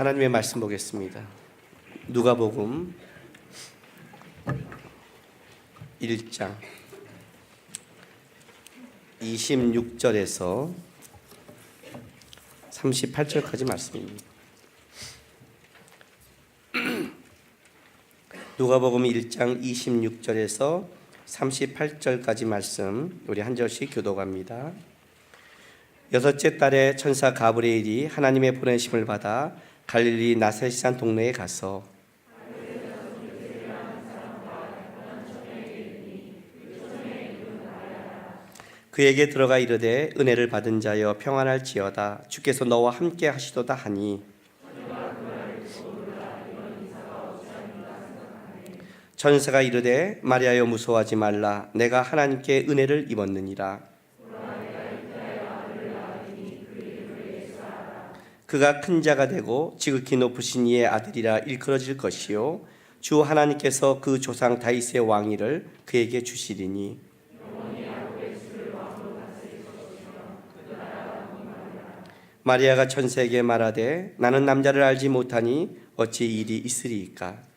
하나님의 말씀 보겠습니다. 누가복음 1장 26절에서 38절까지 말씀입니다. 누가복음 1장 26절에서 38절까지 말씀 우리 한 절씩 교독합니다. 여섯째 달에 천사 가브리엘이 하나님의 보내심을 받아 갈릴리 나사렛산 동네에 가서 그에게 들어가 이르되 은혜를 받은 자여 평안할지어다 주께서 너와 함께 하시도다 하니 천사가 이르되 마리아여 무서워하지 말라 내가 하나님께 은혜를 입었느니라. 그가 큰 자가 되고 지극히 높으신 이의 아들이라 일컬어질 것이요 주 하나님께서 그 조상 다윗의 왕위를 그에게 주시리니 마리아가 천사에게 말하되 나는 남자를 알지 못하니 어찌 일이 있으리이까.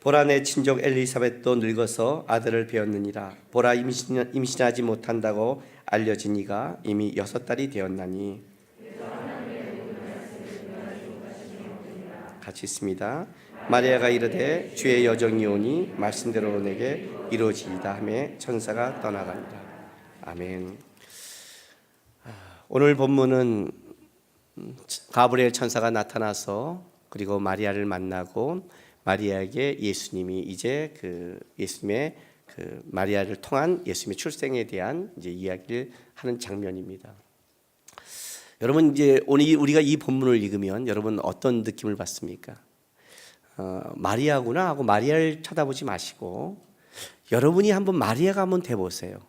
보라 내 친족 엘리사벳도 늙어서 아들을 배었느니라. 보라 임신하지 못한다고 알려진 이가 이미 6달이 되었나니. 같이 있습니다. 마리아가 이르되 주의 여정이 오니 말씀대로 내게 이루어지이다 하며 천사가 떠나가니라. 아멘. 오늘 본문은 가브리엘 천사가 나타나서 그리고 마리아를 만나고 마리아에게 예수님이 이제 예수님의 마리아를 통한 예수님의 출생에 대한 이제 이야기를 하는 장면입니다. 여러분 이제 오늘 우리가 이 본문을 읽으면 여러분 어떤 느낌을 받습니까? 마리아구나 하고 마리아를 쳐다보지 마시고 여러분이 한번 마리아가 한번 돼보세요.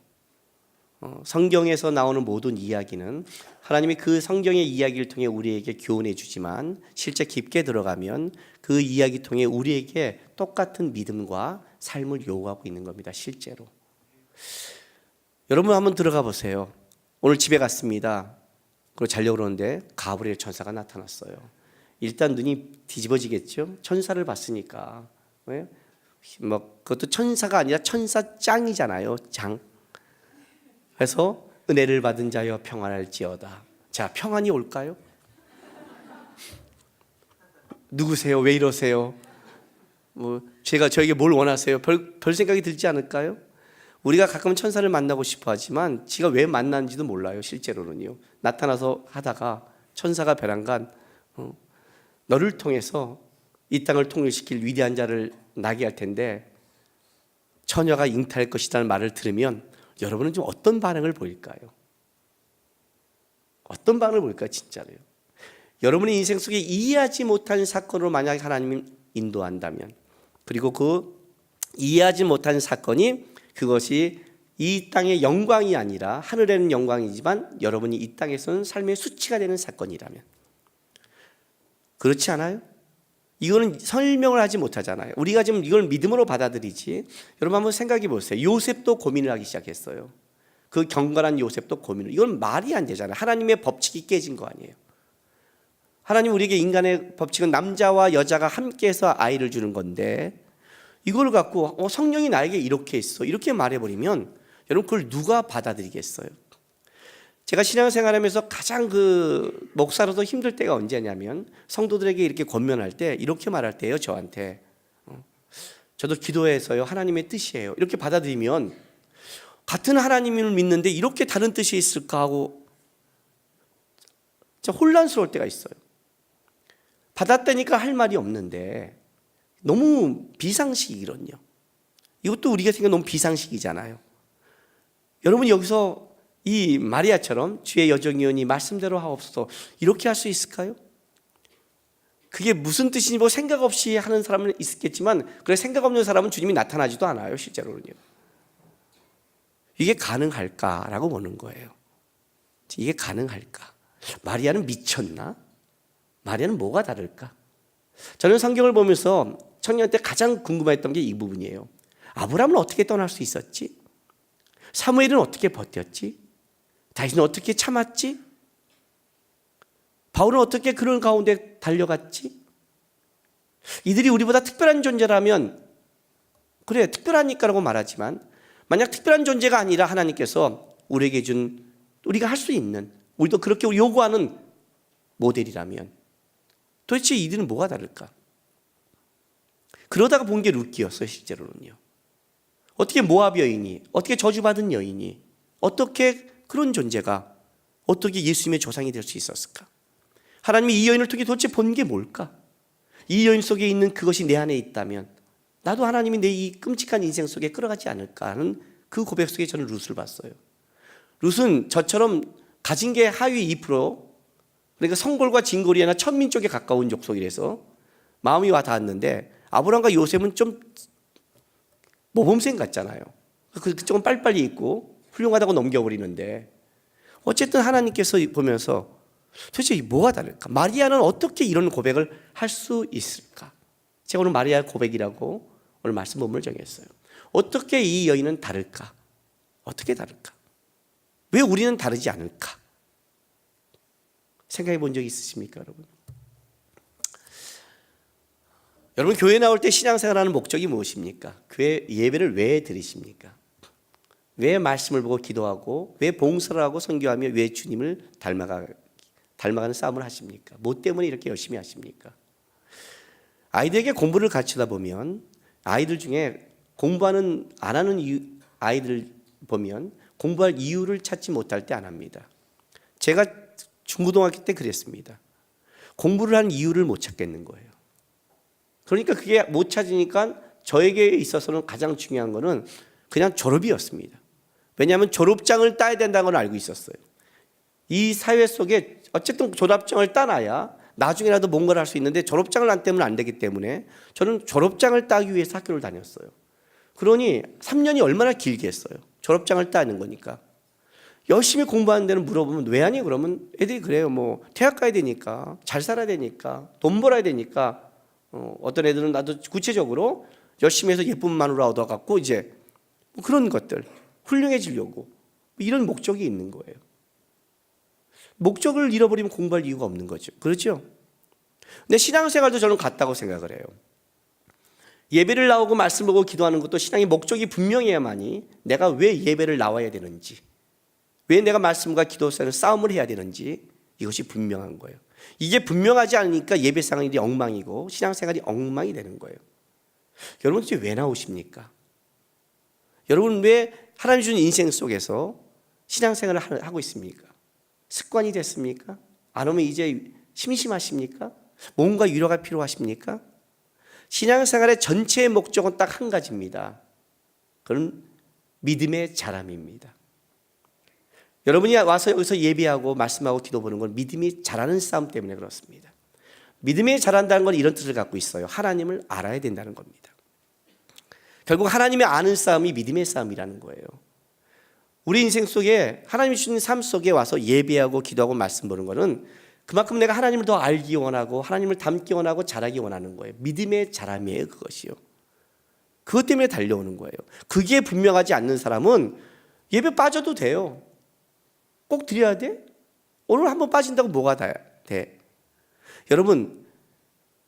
성경에서 나오는 모든 이야기는 하나님이 그 성경의 이야기를 통해 우리에게 교훈해 주지만 실제 깊게 들어가면 그 이야기 통해 우리에게 똑같은 믿음과 삶을 요구하고 있는 겁니다. 실제로 여러분 한번 들어가 보세요. 오늘 집에 갔습니다. 그리고 자려고 그러는데 가브리엘 천사가 나타났어요. 일단 눈이 뒤집어지겠죠. 천사를 봤으니까. 왜? 뭐 그것도 천사가 아니라 천사짱이잖아요. 장. 그래서 은혜를 받은 자여 평안할지어다. 자, 평안이 올까요? 누구세요? 왜 이러세요? 뭐 저에게 뭘 원하세요? 별 생각이 들지 않을까요? 우리가 가끔 천사를 만나고 싶어 하지만 지가 왜 만났는지도 몰라요. 실제로는요. 나타나서 하다가 천사가 베란간 너를 통해서 이 땅을 통일시킬 위대한 자를 나게 할 텐데 처녀가 잉태할 것이라는 말을 들으면 여러분은 좀 어떤 반응을 보일까요? 어떤 반응을 보일까요? 진짜로요. 여러분의 인생 속에 이해하지 못한 사건으로 만약 하나님이 인도한다면 그리고 그 이해하지 못한 사건이 그것이 이 땅의 영광이 아니라 하늘에는 영광이지만 여러분이 이 땅에서는 삶의 수치가 되는 사건이라면 그렇지 않아요? 이거는 설명을 하지 못하잖아요. 우리가 지금 이걸 믿음으로 받아들이지. 여러분 한번 생각해 보세요. 요셉도 고민을 하기 시작했어요. 그 경건한 요셉도 고민을. 이건 말이 안 되잖아요. 하나님의 법칙이 깨진 거 아니에요. 하나님 우리에게 인간의 법칙은 남자와 여자가 함께해서 아이를 주는 건데 이걸 갖고 성령이 나에게 이렇게 했어 이렇게 말해버리면 여러분 그걸 누가 받아들이겠어요? 제가 신앙생활하면서 가장 목사로도 힘들 때가 언제냐면 성도들에게 이렇게 권면할 때 이렇게 말할 때예요. 저한테 저도 기도해서요 하나님의 뜻이에요 이렇게 받아들이면 같은 하나님을 믿는데 이렇게 다른 뜻이 있을까 하고 진짜 혼란스러울 때가 있어요. 받았다니까 할 말이 없는데 너무 비상식이거든요. 이것도 우리가 생각하면 너무 비상식이잖아요. 여러분 여기서 이 마리아처럼 주의 여정이오니 말씀대로 하옵소서 이렇게 할 수 있을까요? 그게 무슨 뜻인지 뭐 생각 없이 하는 사람은 있겠지만 그래 생각 없는 사람은 주님이 나타나지도 않아요. 실제로는요. 이게 가능할까라고 보는 거예요. 이게 가능할까? 마리아는 미쳤나? 마리아는 뭐가 다를까? 저는 성경을 보면서 청년 때 가장 궁금했던 게 이 부분이에요. 아브라함은 어떻게 떠날 수 있었지? 사무엘은 어떻게 버텼지? 다윗은 어떻게 참았지? 바울은 어떻게 그런 가운데 달려갔지? 이들이 우리보다 특별한 존재라면, 그래 특별하니까라고 말하지만, 만약 특별한 존재가 아니라 하나님께서 우리에게 준, 우리가 할 수 있는, 우리도 그렇게 요구하는 모델이라면 도대체 이들은 뭐가 다를까? 그러다가 본 게 룻기였어요. 실제로는요. 어떻게 모압 여인이, 어떻게 저주받은 여인이, 어떻게 그런 존재가 어떻게 예수님의 조상이 될 수 있었을까? 하나님이 이 여인을 통해 도대체 본 게 뭘까? 이 여인 속에 있는 그것이 내 안에 있다면 나도 하나님이 내 이 끔찍한 인생 속에 끌어가지 않을까 하는 그 고백 속에 저는 룻을 봤어요. 룻은 저처럼 가진 게 하위 2%, 그러니까 성골과 진골이나 천민 쪽에 가까운 족속이라서 마음이 와 닿았는데, 아브람과 요셉은 좀 모범생 같잖아요. 그쪽은 빨리빨리 있고 훌륭하다고 넘겨버리는데, 어쨌든 하나님께서 보면서 도대체 뭐가 다를까? 마리아는 어떻게 이런 고백을 할 수 있을까? 제가 오늘 마리아 고백이라고 오늘 말씀 본문을 정했어요. 어떻게 이 여인은 다를까? 어떻게 다를까? 왜 우리는 다르지 않을까? 생각해 본 적 있으십니까, 여러분? 여러분, 교회 나올 때 신앙생활하는 목적이 무엇입니까? 교회 예배를 왜 드리십니까? 왜 말씀을 보고 기도하고, 왜 봉사를 하고 선교하며, 왜 주님을 닮아가는 싸움을 하십니까? 뭐 때문에 이렇게 열심히 하십니까? 아이들에게 공부를 가르치다 보면, 아이들 중에 공부하는 안 하는 아이들 보면 공부할 이유를 찾지 못할 때 안 합니다. 제가 중고등학교 때 그랬습니다. 공부를 한 이유를 못 찾겠는 거예요. 그러니까 그게 못 찾으니까 저에게 있어서는 가장 중요한 거는 그냥 졸업이었습니다. 왜냐하면 졸업장을 따야 된다는 걸 알고 있었어요. 이 사회 속에 어쨌든 졸업장을 따놔야 나중에라도 뭔가를 할 수 있는데, 졸업장을 안 따면 안 되기 때문에 저는 졸업장을 따기 위해서 학교를 다녔어요. 그러니 3년이 얼마나 길겠어요. 졸업장을 따는 거니까. 열심히 공부하는 데는 물어보면 왜 하니? 그러면 애들이 그래요. 뭐 대학 가야 되니까, 잘 살아야 되니까, 돈 벌어야 되니까. 어떤 애들은 나도 구체적으로 열심히 해서 예쁜 마누라 얻어갖고 이제 뭐 그런 것들, 훌륭해지려고, 이런 목적이 있는 거예요. 목적을 잃어버리면 공부할 이유가 없는 거죠. 그렇죠? 근데 신앙생활도 저는 같다고 생각을 해요. 예배를 나오고 말씀 보고 기도하는 것도 신앙의 목적이 분명해야만이 내가 왜 예배를 나와야 되는지, 왜 내가 말씀과 기도 사이에 싸움을 해야 되는지 이것이 분명한 거예요. 이게 분명하지 않으니까 예배생활이 엉망이고 신앙생활이 엉망이 되는 거예요. 여러분 도대체 왜 나오십니까? 여러분 왜 하나님 주신 인생 속에서 신앙생활을 하고 있습니까? 습관이 됐습니까? 안 오면 이제 심심하십니까? 뭔가 위로가 필요하십니까? 신앙생활의 전체의 목적은 딱 한 가지입니다. 그건 믿음의 자람입니다. 여러분이 와서 여기서 예배하고 말씀하고 기도 보는 건 믿음이 자라는 싸움 때문에 그렇습니다. 믿음이 자란다는 건 이런 뜻을 갖고 있어요. 하나님을 알아야 된다는 겁니다. 결국 하나님의 아는 싸움이 믿음의 싸움이라는 거예요. 우리 인생 속에 하나님이 주신 삶 속에 와서 예배하고 기도하고 말씀 보는 거는 그만큼 내가 하나님을 더 알기 원하고 하나님을 닮기 원하고 잘하기 원하는 거예요. 믿음의 자람이에요, 그것이요. 그것 때문에 달려오는 거예요. 그게 분명하지 않는 사람은 예배 빠져도 돼요. 꼭 드려야 돼? 오늘 한번 빠진다고 뭐가 돼? 여러분,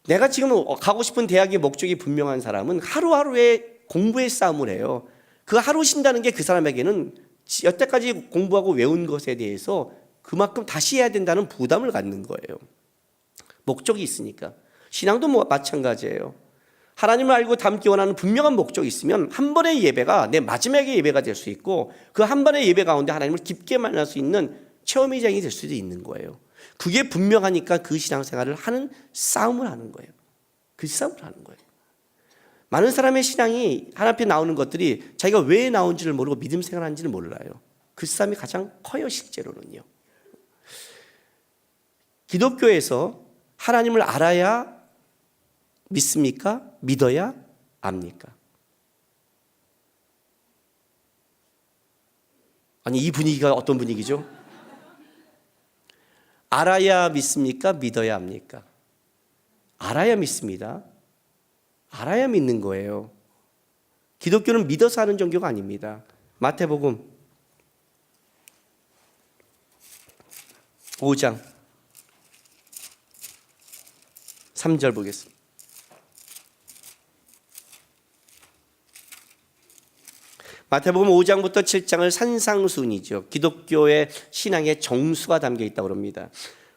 내가 지금 가고 싶은 대학의 목적이 분명한 사람은 하루하루의 공부의 싸움을 해요. 그 하루 쉰다는 게 그 사람에게는 여태까지 공부하고 외운 것에 대해서 그만큼 다시 해야 된다는 부담을 갖는 거예요. 목적이 있으니까. 신앙도 마찬가지예요. 하나님을 알고 닮기 원하는 분명한 목적이 있으면 한 번의 예배가 내 마지막의 예배가 될 수 있고, 그 한 번의 예배 가운데 하나님을 깊게 만날 수 있는 체험의 장이 될 수도 있는 거예요. 그게 분명하니까 그 신앙생활을 하는 싸움을 하는 거예요. 그 싸움을 하는 거예요. 많은 사람의 신앙이 하나님 앞에 나오는 것들이 자기가 왜 나온지를 모르고 믿음 생활하는지를 몰라요. 그 싸움이 가장 커요, 실제로는요. 기독교에서 하나님을 알아야 믿습니까? 믿어야 압니까? 아니, 이 분위기가 어떤 분위기죠? 알아야 믿습니까? 믿어야 압니까? 알아야 믿습니다. 알아야 믿는 거예요. 기독교는 믿어서 하는 종교가 아닙니다. 마태복음 5장 3절 보겠습니다. 마태복음 5장부터 7장을 산상순이죠. 기독교의 신앙의 정수가 담겨 있다고 합니다.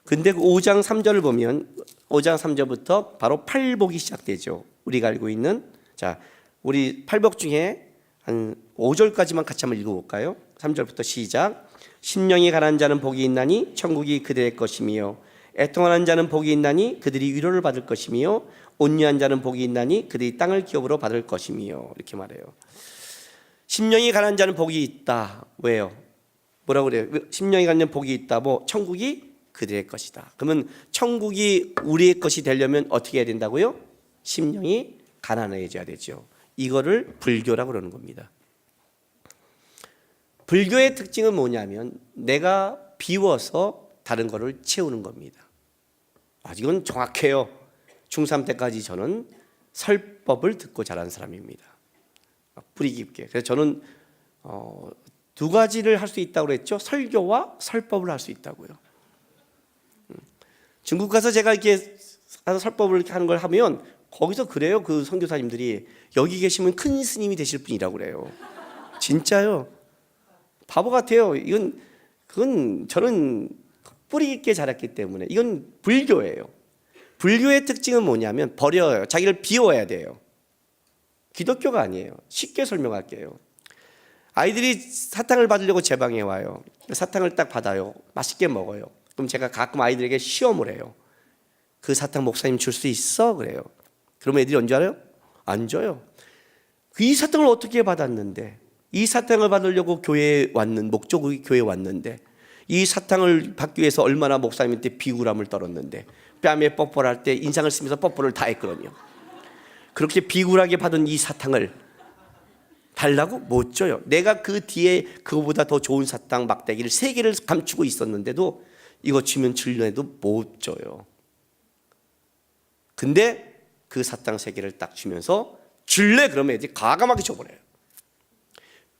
근데 그 5장 3절을 보면 5장 3절부터 바로 팔복이 시작되죠. 우리가 알고 있는, 자, 우리 팔복 중에 한 5절까지만 같이 한번 읽어볼까요? 3절부터 시작. 심령이 가난한 자는 복이 있나니 천국이 그들의 것이며, 애통하는 자는 복이 있나니 그들이 위로를 받을 것이며, 온유한 자는 복이 있나니 그들이 땅을 기업으로 받을 것이며, 이렇게 말해요. 심령이 가난한 자는 복이 있다. 왜요? 뭐라고 그래요? 심령이 가난한 복이 있다. 뭐 천국이 그들의 것이다. 그러면 천국이 우리의 것이 되려면 어떻게 해야 된다고요? 심령이 가난해져야 되죠. 이거를 불교라고 그러는 겁니다. 불교의 특징은 뭐냐면 내가 비워서 다른 거를 채우는 겁니다. 이건 정확해요. 중3 때까지 저는 설법을 듣고 자란 사람입니다. 뿌리 깊게. 그래서 저는 두 가지를 할 수 있다고 그랬죠. 설교와 설법을 할 수 있다고요. 중국 가서 제가 이렇게 설법을 하는 걸 하면 거기서 그래요. 그 선교사님들이 여기 계시면 큰 스님이 되실 분이라고 그래요. 진짜요. 바보 같아요. 그건 저는 뿌리 깊게 자랐기 때문에 이건 불교예요. 불교의 특징은 뭐냐면 버려요. 자기를 비워야 돼요. 기독교가 아니에요. 쉽게 설명할게요. 아이들이 사탕을 받으려고 제 방에 와요. 사탕을 딱 받아요. 맛있게 먹어요. 그럼 제가 가끔 아이들에게 시험을 해요. 그 사탕 목사님 줄 수 있어? 그래요. 그러면 애들이 언제 알아요? 안 줘요. 이 사탕을 어떻게 받았는데, 이 사탕을 받으려고 교회에 왔는 목적이 교회에 왔는데, 이 사탕을 받기 위해서 얼마나 목사님한테 비굴함을 떨었는데, 뺨에 뽀뽀를 할 때 인상을 쓰면서 뽀뽀를 다 했거든요. 그렇게 비굴하게 받은 이 사탕을 달라고? 못 줘요. 내가 그 뒤에 그거보다 더 좋은 사탕 막대기를 3개를 감추고 있었는데도 이거 주면 줄려도 못 줘요. 근데 그 사탕 3개를 딱 주면서 줄래? 그러면 애들이 과감하게 줘버려요.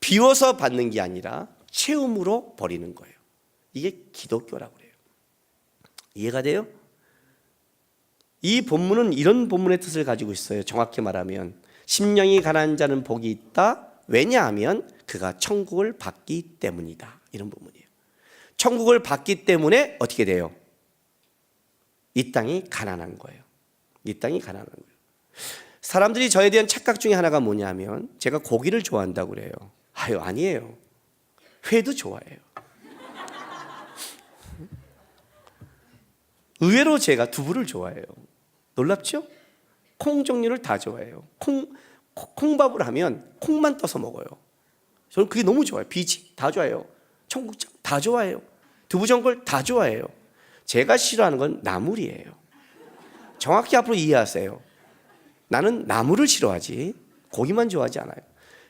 비워서 받는 게 아니라 채움으로 버리는 거예요. 이게 기독교라고 그래요. 이해가 돼요? 이 본문은 이런 본문의 뜻을 가지고 있어요. 정확히 말하면 심령이 가난한 자는 복이 있다. 왜냐하면 그가 천국을 받기 때문이다. 이런 본문이에요. 천국을 받기 때문에 어떻게 돼요? 이 땅이 가난한 거예요. 이 땅이 가난한 거예요. 사람들이 저에 대한 착각 중에 하나가 뭐냐면 제가 고기를 좋아한다고 그래요. 아니에요. 회도 좋아해요. 의외로 제가 두부를 좋아해요. 놀랍죠? 콩 종류를 다 좋아해요. 콩밥을 하면 콩만 떠서 먹어요. 저는 그게 너무 좋아요. 비지 다 좋아해요. 청국장 다 좋아해요. 두부전골 다 좋아해요. 제가 싫어하는 건 나물이에요. 정확히 앞으로 이해하세요. 나는 나물을 싫어하지 고기만 좋아하지 않아요.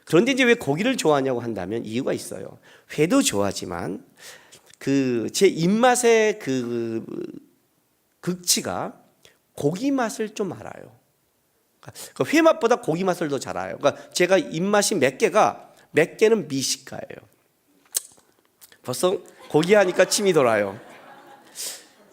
그런데 이제 왜 고기를 좋아하냐고 한다면 이유가 있어요. 회도 좋아하지만 제 입맛의 그 극치가 고기 맛을 좀 알아요. 그러니까 회 맛보다 고기 맛을 더 잘 알아요. 그러니까 제가 입맛이 몇 개는 미식가예요. 벌써 고기 하니까 침이 돌아요.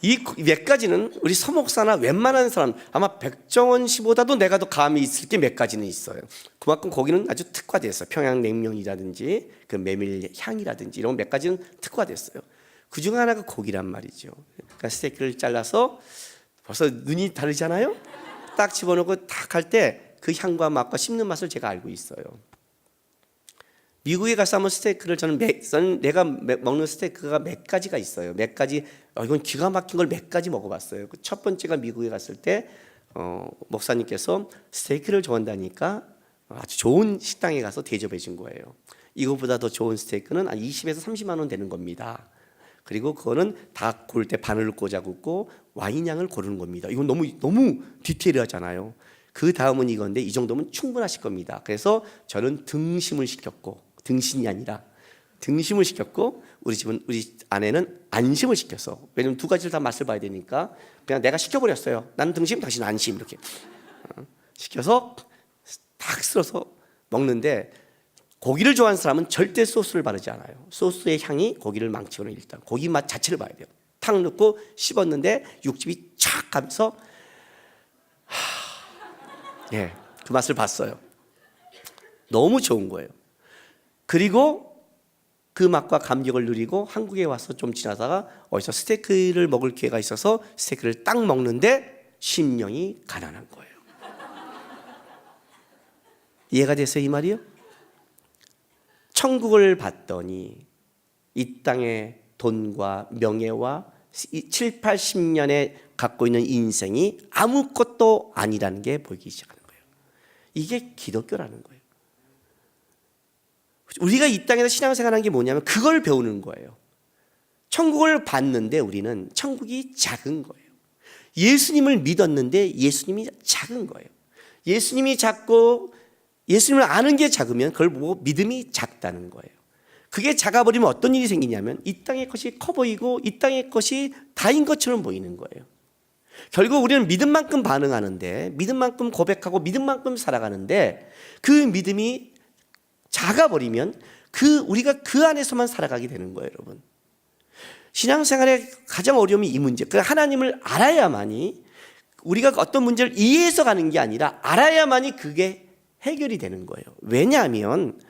이 몇 가지는 우리 서목사나 웬만한 사람 아마 백정원 씨보다도 내가 더 감이 있을 게 몇 가지는 있어요. 그만큼 고기는 아주 특화됐어요. 평양냉면이라든지 그 메밀 향이라든지 이런 몇 가지는 특화됐어요. 그 중 하나가 고기란 말이죠. 그러니까 스테이크를 잘라서 벌써 눈이 다르잖아요. 딱 집어넣고 딱 할 때 그 향과 맛과 씹는 맛을 제가 알고 있어요. 미국에 가서 한번 스테이크를 저는 내가 먹는 스테이크가 몇 가지가 있어요. 몇 가지 이건 기가 막힌 걸 몇 가지 먹어봤어요. 첫 번째가 미국에 갔을 때 목사님께서 스테이크를 좋아한다니까 아주 좋은 식당에 가서 대접해 준 거예요. 이거보다 더 좋은 스테이크는 한 20에서 30만 원 되는 겁니다. 그리고 그거는 닭 고를 때 바늘을 꽂아 굽고 와인향을 고르는 겁니다. 이건 너무 디테일하잖아요. 그 다음은 이건데 이 정도면 충분하실 겁니다. 그래서 저는 등심을 시켰고 등신이 아니라 등심을 시켰고 우리 아내는 안심을 시켰어. 왜냐면 두 가지를 다 맛을 봐야 되니까 그냥 내가 시켜버렸어요. 나는 등심, 당신은 안심 이렇게. 시켜서 탁 쓸어서 먹는데 고기를 좋아하는 사람은 절대 소스를 바르지 않아요. 소스의 향이 고기를 망치고는 일단 고기 맛 자체를 봐야 돼요. 탁 넣고 씹었는데 육즙이 촥 가면서 예, 그 맛을 봤어요. 너무 좋은 거예요. 그리고 그 맛과 감격을 누리고 한국에 와서 좀 지나다가 어디서 스테이크를 먹을 기회가 있어서 스테이크를 딱 먹는데 심령이 가난한 거예요. 이해가 됐어요, 이 말이요? 천국을 봤더니 이 땅의 돈과 명예와 7, 80년에 갖고 있는 인생이 아무것도 아니라는 게 보이기 시작하는 거예요. 이게 기독교라는 거예요. 우리가 이 땅에서 신앙생활하는 게 뭐냐면 그걸 배우는 거예요. 천국을 봤는데 우리는 천국이 작은 거예요. 예수님을 믿었는데 예수님이 작은 거예요. 예수님이 작고 예수님을 아는 게 작으면 그걸 보고 믿음이 작다는 거예요. 그게 작아버리면 어떤 일이 생기냐면 이 땅의 것이 커 보이고 이 땅의 것이 다인 것처럼 보이는 거예요. 결국 우리는 믿음만큼 반응하는데 믿음만큼 고백하고 믿음만큼 살아가는데 그 믿음이 작아버리면 우리가 그 안에서만 살아가게 되는 거예요, 여러분. 신앙생활의 가장 어려움이 이 문제. 그 하나님을 알아야만이 우리가 어떤 문제를 이해해서 가는 게 아니라 알아야만이 그게 해결이 되는 거예요. 왜냐하면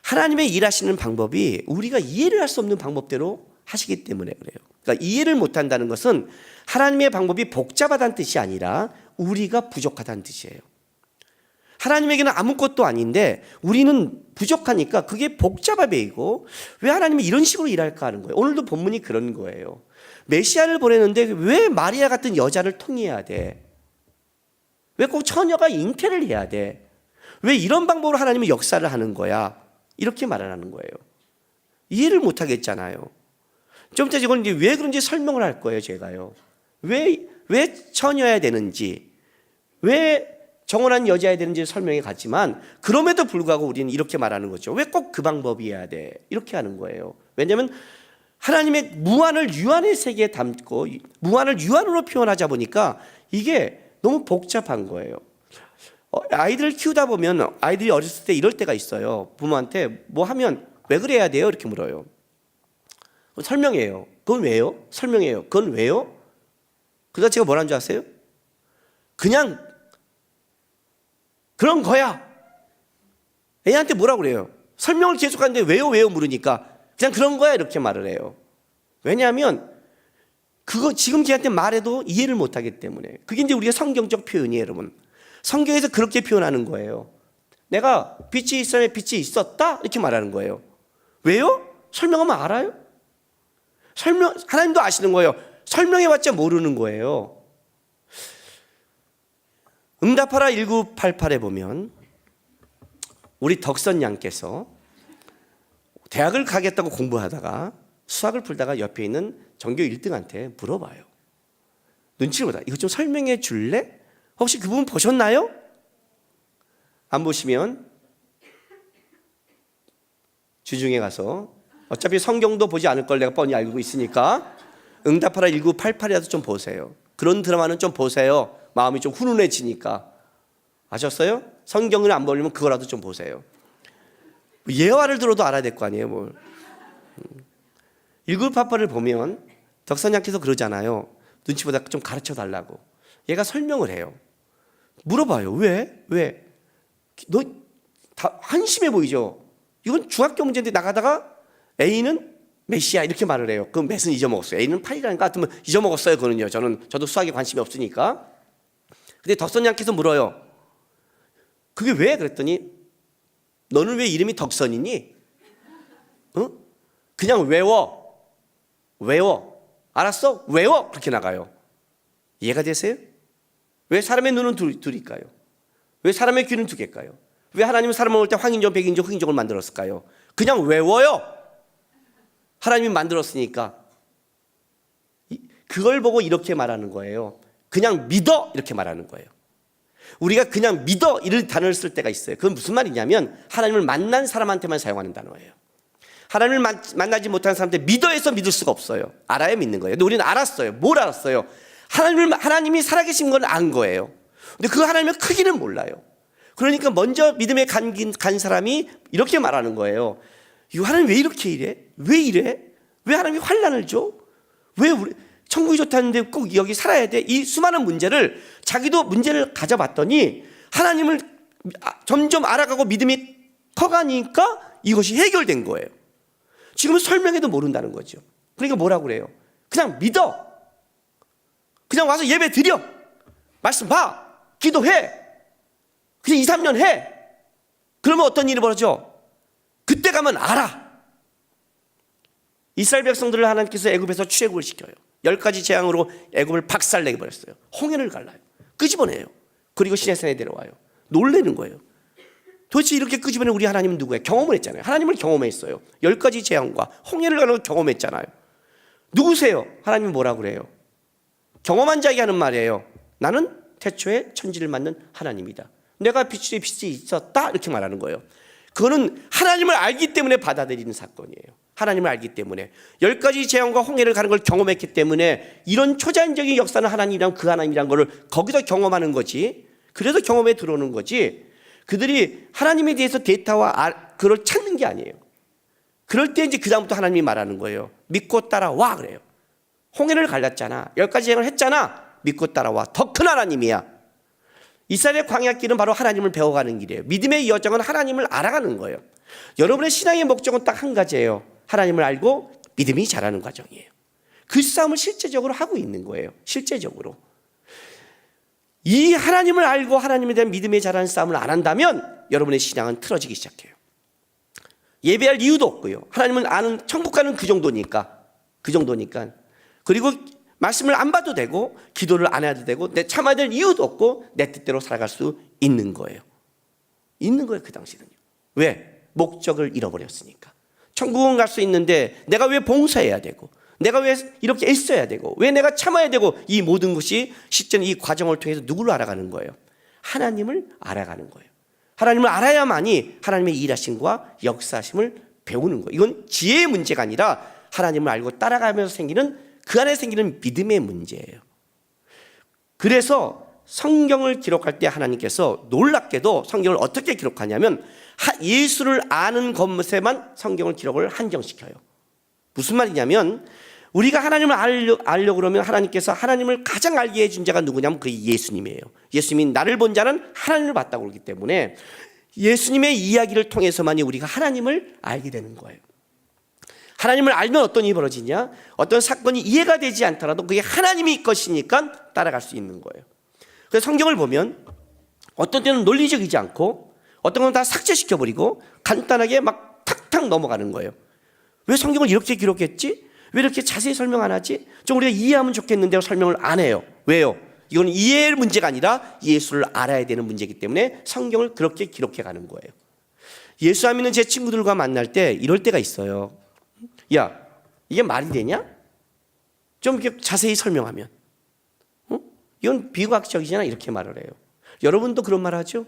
하나님의 일하시는 방법이 우리가 이해를 할 수 없는 방법대로 하시기 때문에 그래요. 그러니까 이해를 못한다는 것은 하나님의 방법이 복잡하다는 뜻이 아니라 우리가 부족하다는 뜻이에요. 하나님에게는 아무것도 아닌데 우리는 부족하니까 그게 복잡해 보이고 왜 하나님이 이런 식으로 일할까 하는 거예요. 오늘도 본문이 그런 거예요. 메시아를 보내는데 왜 마리아 같은 여자를 통해야 돼? 왜 꼭 처녀가 잉태를 해야 돼? 왜 이런 방법으로 하나님이 역사를 하는 거야? 이렇게 말하는 거예요. 이해를 못 하겠잖아요. 좀 이따 이건 이제 왜 그런지 설명을 할 거예요, 제가요. 왜 처녀여야 되는지, 왜 정혼한 여자여야 되는지 설명해 갔지만 그럼에도 불구하고 우리는 이렇게 말하는 거죠. 왜 꼭 그 방법이어야 돼? 이렇게 하는 거예요. 왜냐하면 하나님의 무한을 유한의 세계에 담고 무한을 유한으로 표현하자 보니까 이게 너무 복잡한 거예요. 아이들을 키우다 보면 아이들이 어렸을 때 이럴 때가 있어요. 부모한테 뭐 하면 왜 그래야 돼요? 이렇게 물어요. 설명해요. 그건 왜요? 설명해요. 그건 왜요? 그러다 제가 뭐라는 줄 아세요? 그냥 그런 거야. 애한테 뭐라고 그래요? 설명을 계속하는데 왜요 물으니까 그냥 그런 거야 이렇게 말을 해요. 왜냐하면 그거 지금 걔한테 말해도 이해를 못하기 때문에. 그게 이제 우리가 성경적 표현이에요, 여러분. 성경에서 그렇게 표현하는 거예요. 내가 빛이 있어야 빛이 있었다 이렇게 말하는 거예요. 왜요? 설명하면 알아요? 하나님도 아시는 거예요. 설명해봤자 모르는 거예요. 응답하라 1988에 보면 우리 덕선 양께서 대학을 가겠다고 공부하다가 수학을 풀다가 옆에 있는 전교 1등한테 물어봐요. 눈치를 보다. 이거 좀 설명해 줄래? 혹시 그 부분 보셨나요? 안 보시면 주중에 가서 어차피 성경도 보지 않을 걸 내가 뻔히 알고 있으니까 응답하라 1988이라도 좀 보세요. 그런 드라마는 좀 보세요. 마음이 좀 훈훈해지니까. 아셨어요? 성경을 안 보려면 그거라도 좀 보세요. 예화를 들어도 알아야 될 거 아니에요, 뭘. 1988을 보면 덕선양께서 그러잖아요. 눈치보다 좀 가르쳐 달라고. 얘가 설명을 해요. 물어봐요. 왜? 너 다 한심해 보이죠? 이건 중학교 문제인데 나가다가 A는 몇이야 이렇게 말을 해요. 그럼 몇은 잊어먹었어요. A는 8이라는 것 같으면 잊어먹었어요. 그거는요. 저도 수학에 관심이 없으니까. 근데 덕선양께서 물어요. 그게 왜? 그랬더니 너는 왜 이름이 덕선이니? 어? 그냥 외워. 알았어? 외워. 그렇게 나가요. 이해가 되세요? 왜 사람의 눈은 둘일까요? 왜 사람의 귀는 두 개일까요? 왜 하나님은 사람을 볼 때 황인종, 백인종, 흑인종을 만들었을까요? 그냥 외워요. 하나님이 만들었으니까. 그걸 보고 이렇게 말하는 거예요. 그냥 믿어 이렇게 말하는 거예요. 우리가 그냥 믿어 이런 단어를 쓸 때가 있어요. 그건 무슨 말이냐면 하나님을 만난 사람한테만 사용하는 단어예요. 하나님을 만나지 못한 사람한테 믿어해서 믿을 수가 없어요. 알아야 믿는 거예요. 근데 우리는 알았어요. 뭘 알았어요? 하나님이 살아계신 걸 안 거예요. 근데 그 하나님의 크기는 몰라요. 그러니까 먼저 믿음에 간 사람이 이렇게 말하는 거예요. 이 하나님 왜 이렇게 이래? 왜 이래? 왜 하나님이 환난을 줘? 왜 우리 천국이 좋다는데 꼭 여기 살아야 돼? 이 수많은 문제를 자기도 문제를 가져봤더니 하나님을 점점 알아가고 믿음이 커가니까 이것이 해결된 거예요. 지금은 설명해도 모른다는 거죠. 그러니까 뭐라고 그래요? 그냥 믿어. 그냥 와서 예배 드려. 말씀 봐. 기도해. 그냥 2, 3년 해. 그러면 어떤 일이 벌어져? 그때 가면 알아. 이스라엘 백성들을 하나님께서 애굽에서 출애굽을 시켜요. 10가지 재앙으로 애굽을 박살내게 버렸어요. 홍해를 갈라요. 끄집어내요. 그리고 시내산에 데려와요. 놀라는 거예요. 도대체 이렇게 끄집어낸 우리 하나님은 누구예요? 경험을 했잖아요. 하나님을 경험했어요. 10가지 재앙과 홍해를 가는 걸 경험했잖아요. 누구세요? 하나님은 뭐라고 그래요? 경험한 자에게 하는 말이에요. 나는 태초에 천지를 만든 하나님이다. 내가 빛이 있었다 이렇게 말하는 거예요. 그거는 하나님을 알기 때문에 받아들이는 사건이에요. 하나님을 알기 때문에 10가지 재앙과 홍해를 가는 걸 경험했기 때문에 이런 초자연적인 역사는 하나님이란 그 하나님이란 거를 거기서 경험하는 거지. 그래서 경험에 들어오는 거지. 그들이 하나님에 대해서 데이터와 그걸 찾는 게 아니에요. 그럴 때 이제 그 다음부터 하나님이 말하는 거예요. 믿고 따라와 그래요. 홍해를 갈랐잖아. 10가지 재앙을 했잖아. 믿고 따라와. 더 큰 하나님이야. 이스라엘의 광야길은 바로 하나님을 배워가는 길이에요. 믿음의 여정은 하나님을 알아가는 거예요. 여러분의 신앙의 목적은 딱 한 가지예요. 하나님을 알고 믿음이 자라는 과정이에요. 그 싸움을 실제적으로 하고 있는 거예요. 실제적으로. 이 하나님을 알고 하나님에 대한 믿음에 자라는 싸움을 안 한다면 여러분의 신앙은 틀어지기 시작해요. 예배할 이유도 없고요. 하나님은 아는, 천국 가는 그 정도니까. 그리고 말씀을 안 봐도 되고 기도를 안 해도 되고 내 참아야 될 이유도 없고 내 뜻대로 살아갈 수 있는 거예요. 그 당시는요. 왜? 목적을 잃어버렸으니까. 천국은 갈 수 있는데 내가 왜 봉사해야 되고 내가 왜 이렇게 애써야 되고 왜 내가 참아야 되고 이 모든 것이 실제는 이 과정을 통해서 누구를 알아가는 거예요? 하나님을 알아가는 거예요. 하나님을 알아야만이 하나님의 일하심과 역사하심을 배우는 거예요. 이건 지혜의 문제가 아니라 하나님을 알고 따라가면서 생기는 그 안에 생기는 믿음의 문제예요. 그래서 성경을 기록할 때 하나님께서 놀랍게도 성경을 어떻게 기록하냐면 예수를 아는 것에만 성경을 기록을 한정시켜요. 무슨 말이냐면 우리가 하나님을 알려고 그러면 하나님께서 하나님을 가장 알게 해준 자가 누구냐면 그 예수님이에요. 예수님이 나를 본 자는 하나님을 봤다고 그러기 때문에 예수님의 이야기를 통해서만이 우리가 하나님을 알게 되는 거예요. 하나님을 알면 어떤 일이 벌어지냐? 어떤 사건이 이해가 되지 않더라도 그게 하나님이 것이니까 따라갈 수 있는 거예요. 그래서 성경을 보면 어떤 때는 논리적이지 않고 어떤 건 다 삭제시켜버리고 간단하게 막 탁탁 넘어가는 거예요. 왜 성경을 이렇게 기록했지? 왜 이렇게 자세히 설명 안 하지? 좀 우리가 이해하면 좋겠는데 설명을 안 해요. 왜요? 이건 이해의 문제가 아니라 예수를 알아야 되는 문제이기 때문에 성경을 그렇게 기록해 가는 거예요. 예수 안 믿는 제 친구들과 만날 때 이럴 때가 있어요. 야, 이게 말이 되냐? 좀 이렇게 자세히 설명하면. 이건 비과학적이잖아 이렇게 말을 해요. 여러분도 그런 말 하죠?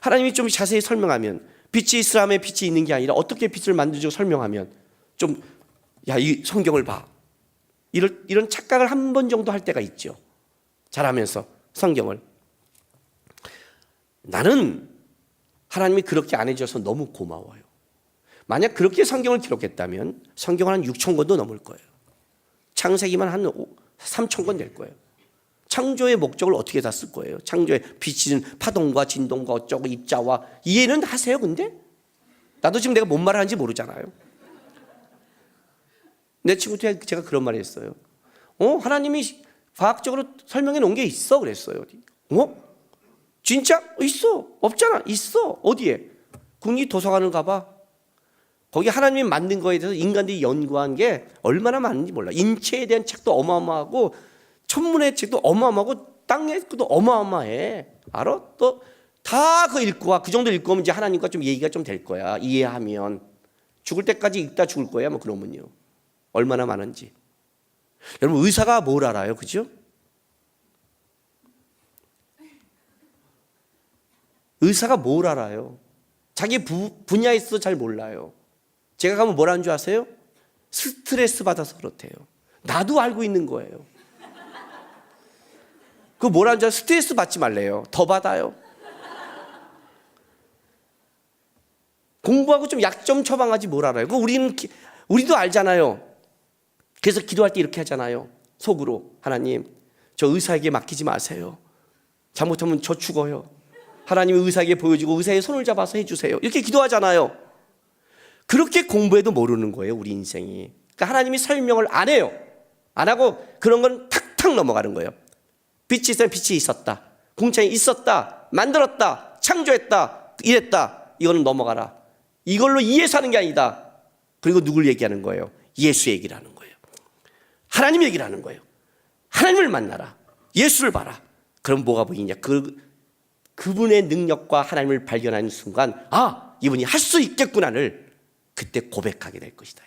하나님이 좀 자세히 설명하면 빛이 있으라면 빛이 있는 게 아니라 어떻게 빛을 만들고 설명하면 좀 야, 이 성경을 봐. 이런 착각을 한 번 정도 할 때가 있죠. 잘하면서 성경을. 나는 하나님이 그렇게 안 해줘서 너무 고마워요. 만약 그렇게 성경을 기록했다면 성경은 한 6천 권도 넘을 거예요. 창세기만 한 3천 권 될 거예요. 창조의 목적을 어떻게 다 쓸 거예요? 창조의 빛은 파동과 진동과 어쩌고 입자와 이해는 하세요 근데? 나도 지금 내가 뭔 말을 하는지 모르잖아요. 내 친구한테 제가 그런 말을 했어요. 하나님이 과학적으로 설명해 놓은 게 있어 그랬어요. 진짜? 있어. 없잖아. 있어. 어디에? 국립도서관을 가봐. 거기 하나님이 만든 거에 대해서 인간들이 연구한 게 얼마나 많은지 몰라. 인체에 대한 책도 어마어마하고 천문의 책도 어마어마하고 땅의 책도 어마어마해. 알아? 또 다 그거 읽고 와. 그 정도 읽고 오면 이제 하나님과 좀 얘기가 좀 될 거야. 이해하면. 죽을 때까지 읽다 죽을 거야. 뭐 그러면요. 얼마나 많은지. 여러분 의사가 뭘 알아요? 그죠? 의사가 뭘 알아요? 자기 분야에 있어서 잘 몰라요. 제가 가면 뭐라는 줄 아세요? 스트레스 받아서 그렇대요. 나도 알고 있는 거예요. 그 뭐라는 줄 스트레스 받지 말래요. 더 받아요. 공부하고 좀 약 좀 처방하지 뭘 알아요. 우리도 알잖아요. 그래서 기도할 때 이렇게 하잖아요. 속으로 하나님 저 의사에게 맡기지 마세요. 잘못하면 저 죽어요. 하나님 의사에게 보여주고 의사의 손을 잡아서 해주세요. 이렇게 기도하잖아요. 그렇게 공부해도 모르는 거예요, 우리 인생이. 그러니까 하나님이 설명을 안 해요. 안 하고 그런 건 탁탁 넘어가는 거예요. 빛이 있으면 빛이 있었다. 궁창이 있었다. 만들었다. 창조했다. 이랬다. 이거는 넘어가라. 이걸로 이해해서 하는 게 아니다. 그리고 누굴 얘기하는 거예요? 예수 얘기를 하는 거예요. 하나님 얘기를 하는 거예요. 하나님을 만나라. 예수를 봐라. 그럼 뭐가 보이냐? 그분의 능력과 하나님을 발견하는 순간 이분이 할 수 있겠구나를 그때 고백하게 될 것이다.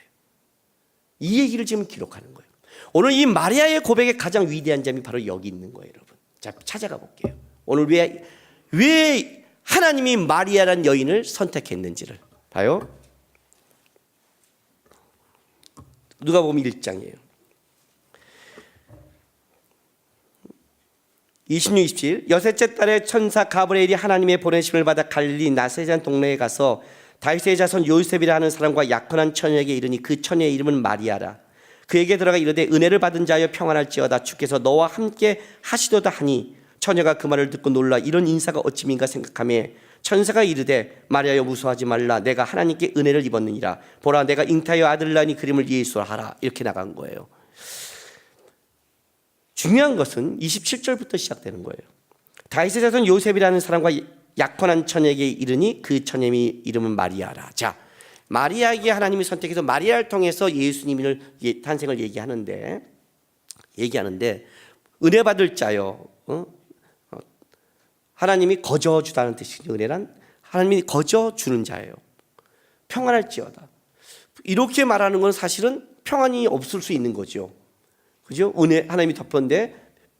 이 얘기를 지금 기록하는 거예요. 오늘 이 마리아의 고백의 가장 위대한 점이 바로 여기 있는 거예요, 여러분. 자, 찾아가 볼게요. 오늘 왜 하나님이 마리아란 여인을 선택했는지를 봐요. 누가복음 1장이에요. 26, 27 여섯째 달에 천사 가브리엘이 하나님의 보내심을 받아 갈릴리 나세잔 동네에 가서 다윗의 자손 요셉이라 하는 사람과 약혼한 처녀에게 이르니 그 처녀의 이름은 마리아라. 그에게 들어가 이르되 은혜를 받은 자여 평안할지어다. 주께서 너와 함께 하시도다 하니 처녀가 그 말을 듣고 놀라 이런 인사가 어찌민가 생각하며 천사가 이르되 마리아여 무서워하지 말라. 내가 하나님께 은혜를 입었느니라. 보라 내가 잉타하여 아들을 낳으니 그림을 예수라 하라. 이렇게 나간 거예요. 중요한 것은 27절부터 시작되는 거예요. 다윗의 자손 요셉이라는 사람과 약혼한 처녀에게 이르니 그 처녀의 이름은 마리아라. 자, 마리아에게 하나님이 선택해서 마리아를 통해서 예수님을 탄생을 얘기하는데 은혜 받을 자요. 하나님이 거저 주다는 뜻이죠. 은혜란 하나님이 거저 주는 자예요. 평안할지어다. 이렇게 말하는 건 사실은 평안이 없을 수 있는 거죠. 그죠? 은혜 하나님이 덮었는데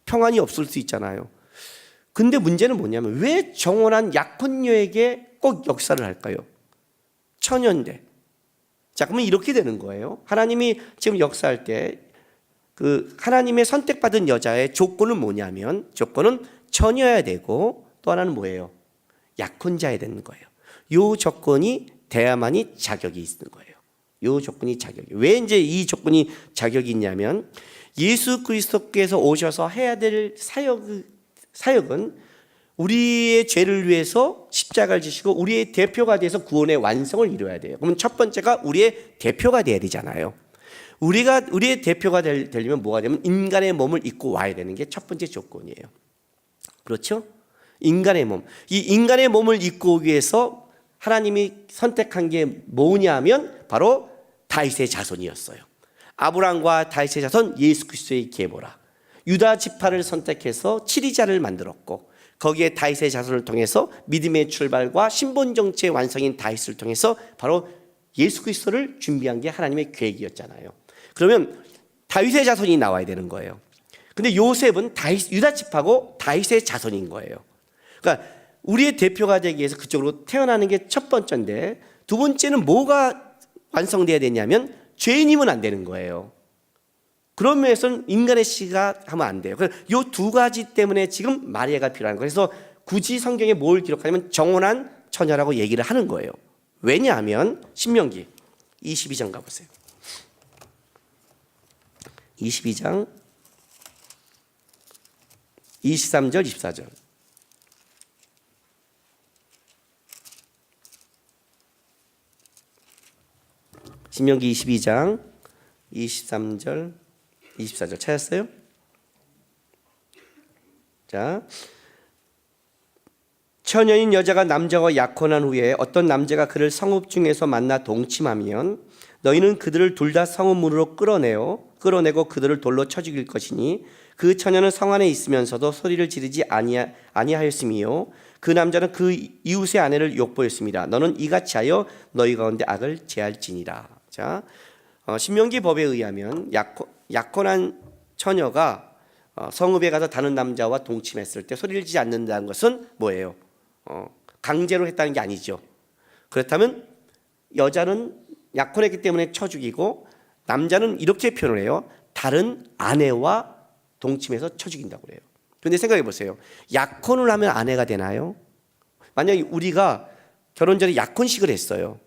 평안이 없을 수 있잖아요. 근데 문제는 뭐냐면 왜 정혼한 약혼녀에게 꼭 역사를 할까요? 처녀인데. 자, 그러면 이렇게 되는 거예요. 하나님이 지금 역사할 때 그 하나님의 선택받은 여자의 조건은 뭐냐면 조건은 처녀여야 되고 또 하나는 뭐예요? 약혼자여야 되는 거예요. 이 조건이 돼야만이 자격이 있는 거예요. 이 조건이 자격이. 왜 이제 이 조건이 자격이 있냐면 예수 그리스도께서 오셔서 해야 될 사역은 우리의 죄를 위해서 십자가를 지시고 우리의 대표가 돼서 구원의 완성을 이루어야 돼요. 그러면 첫 번째가 우리의 대표가 돼야 되잖아요. 우리의 대표가 되려면 뭐가 되면 인간의 몸을 입고 와야 되는 게 첫 번째 조건이에요. 그렇죠? 인간의 몸. 이 인간의 몸을 입고 오기 위해서 하나님이 선택한 게 뭐냐 하면 바로 다윗의 자손이었어요. 아브라함과 다윗의 자손 예수 그리스도의 계보라. 유다 지파를 선택해서 치리자를 만들었고 거기에 다윗의 자손을 통해서 믿음의 출발과 신분 정체의 완성인 다윗을 통해서 바로 예수 그리스도를 준비한 게 하나님의 계획이었잖아요. 그러면 다윗의 자손이 나와야 되는 거예요. 근데 요셉은 유다 지파고 다윗의 자손인 거예요. 그러니까 우리의 대표가 되기 위해서 그쪽으로 태어나는 게 첫 번째인데 두 번째는 뭐가 완성돼야 되냐면 죄인이면 안 되는 거예요. 그런 면에서는 인간의 씨가 하면 안 돼요. 이 두 가지 때문에 지금 마리아가 필요한 거예요. 그래서 굳이 성경에 뭘 기록하냐면 정혼한 처녀라고 얘기를 하는 거예요. 왜냐하면 신명기 22장 가보세요. 22장 23절 24절 신명기 22장 23절 24절 찾았어요? 자, 처녀인 여자가 남자와 약혼한 후에 어떤 남자가 그를 성읍 중에서 만나 동침하면 너희는 그들을 둘 다 성읍 문으로 끌어내고 그들을 돌로 쳐 죽일 것이니 그 처녀는 성 안에 있으면서도 소리를 지르지 아니하였으며 그 남자는 그 이웃의 아내를 욕보였습니다. 너는 이같이 하여 너희 가운데 악을 제할지니라. 자, 신명기 법에 의하면 약혼한 처녀가 성읍에 가서 다른 남자와 동침했을 때 소리를 지지 않는다는 것은 뭐예요? 강제로 했다는 게 아니죠. 그렇다면 여자는 약혼했기 때문에 쳐 죽이고 남자는 이렇게 표현을 해요. 다른 아내와 동침해서 쳐 죽인다고 그래요. 그런데 생각해 보세요. 약혼을 하면 아내가 되나요? 만약에 우리가 결혼 전에 약혼식을 했어요.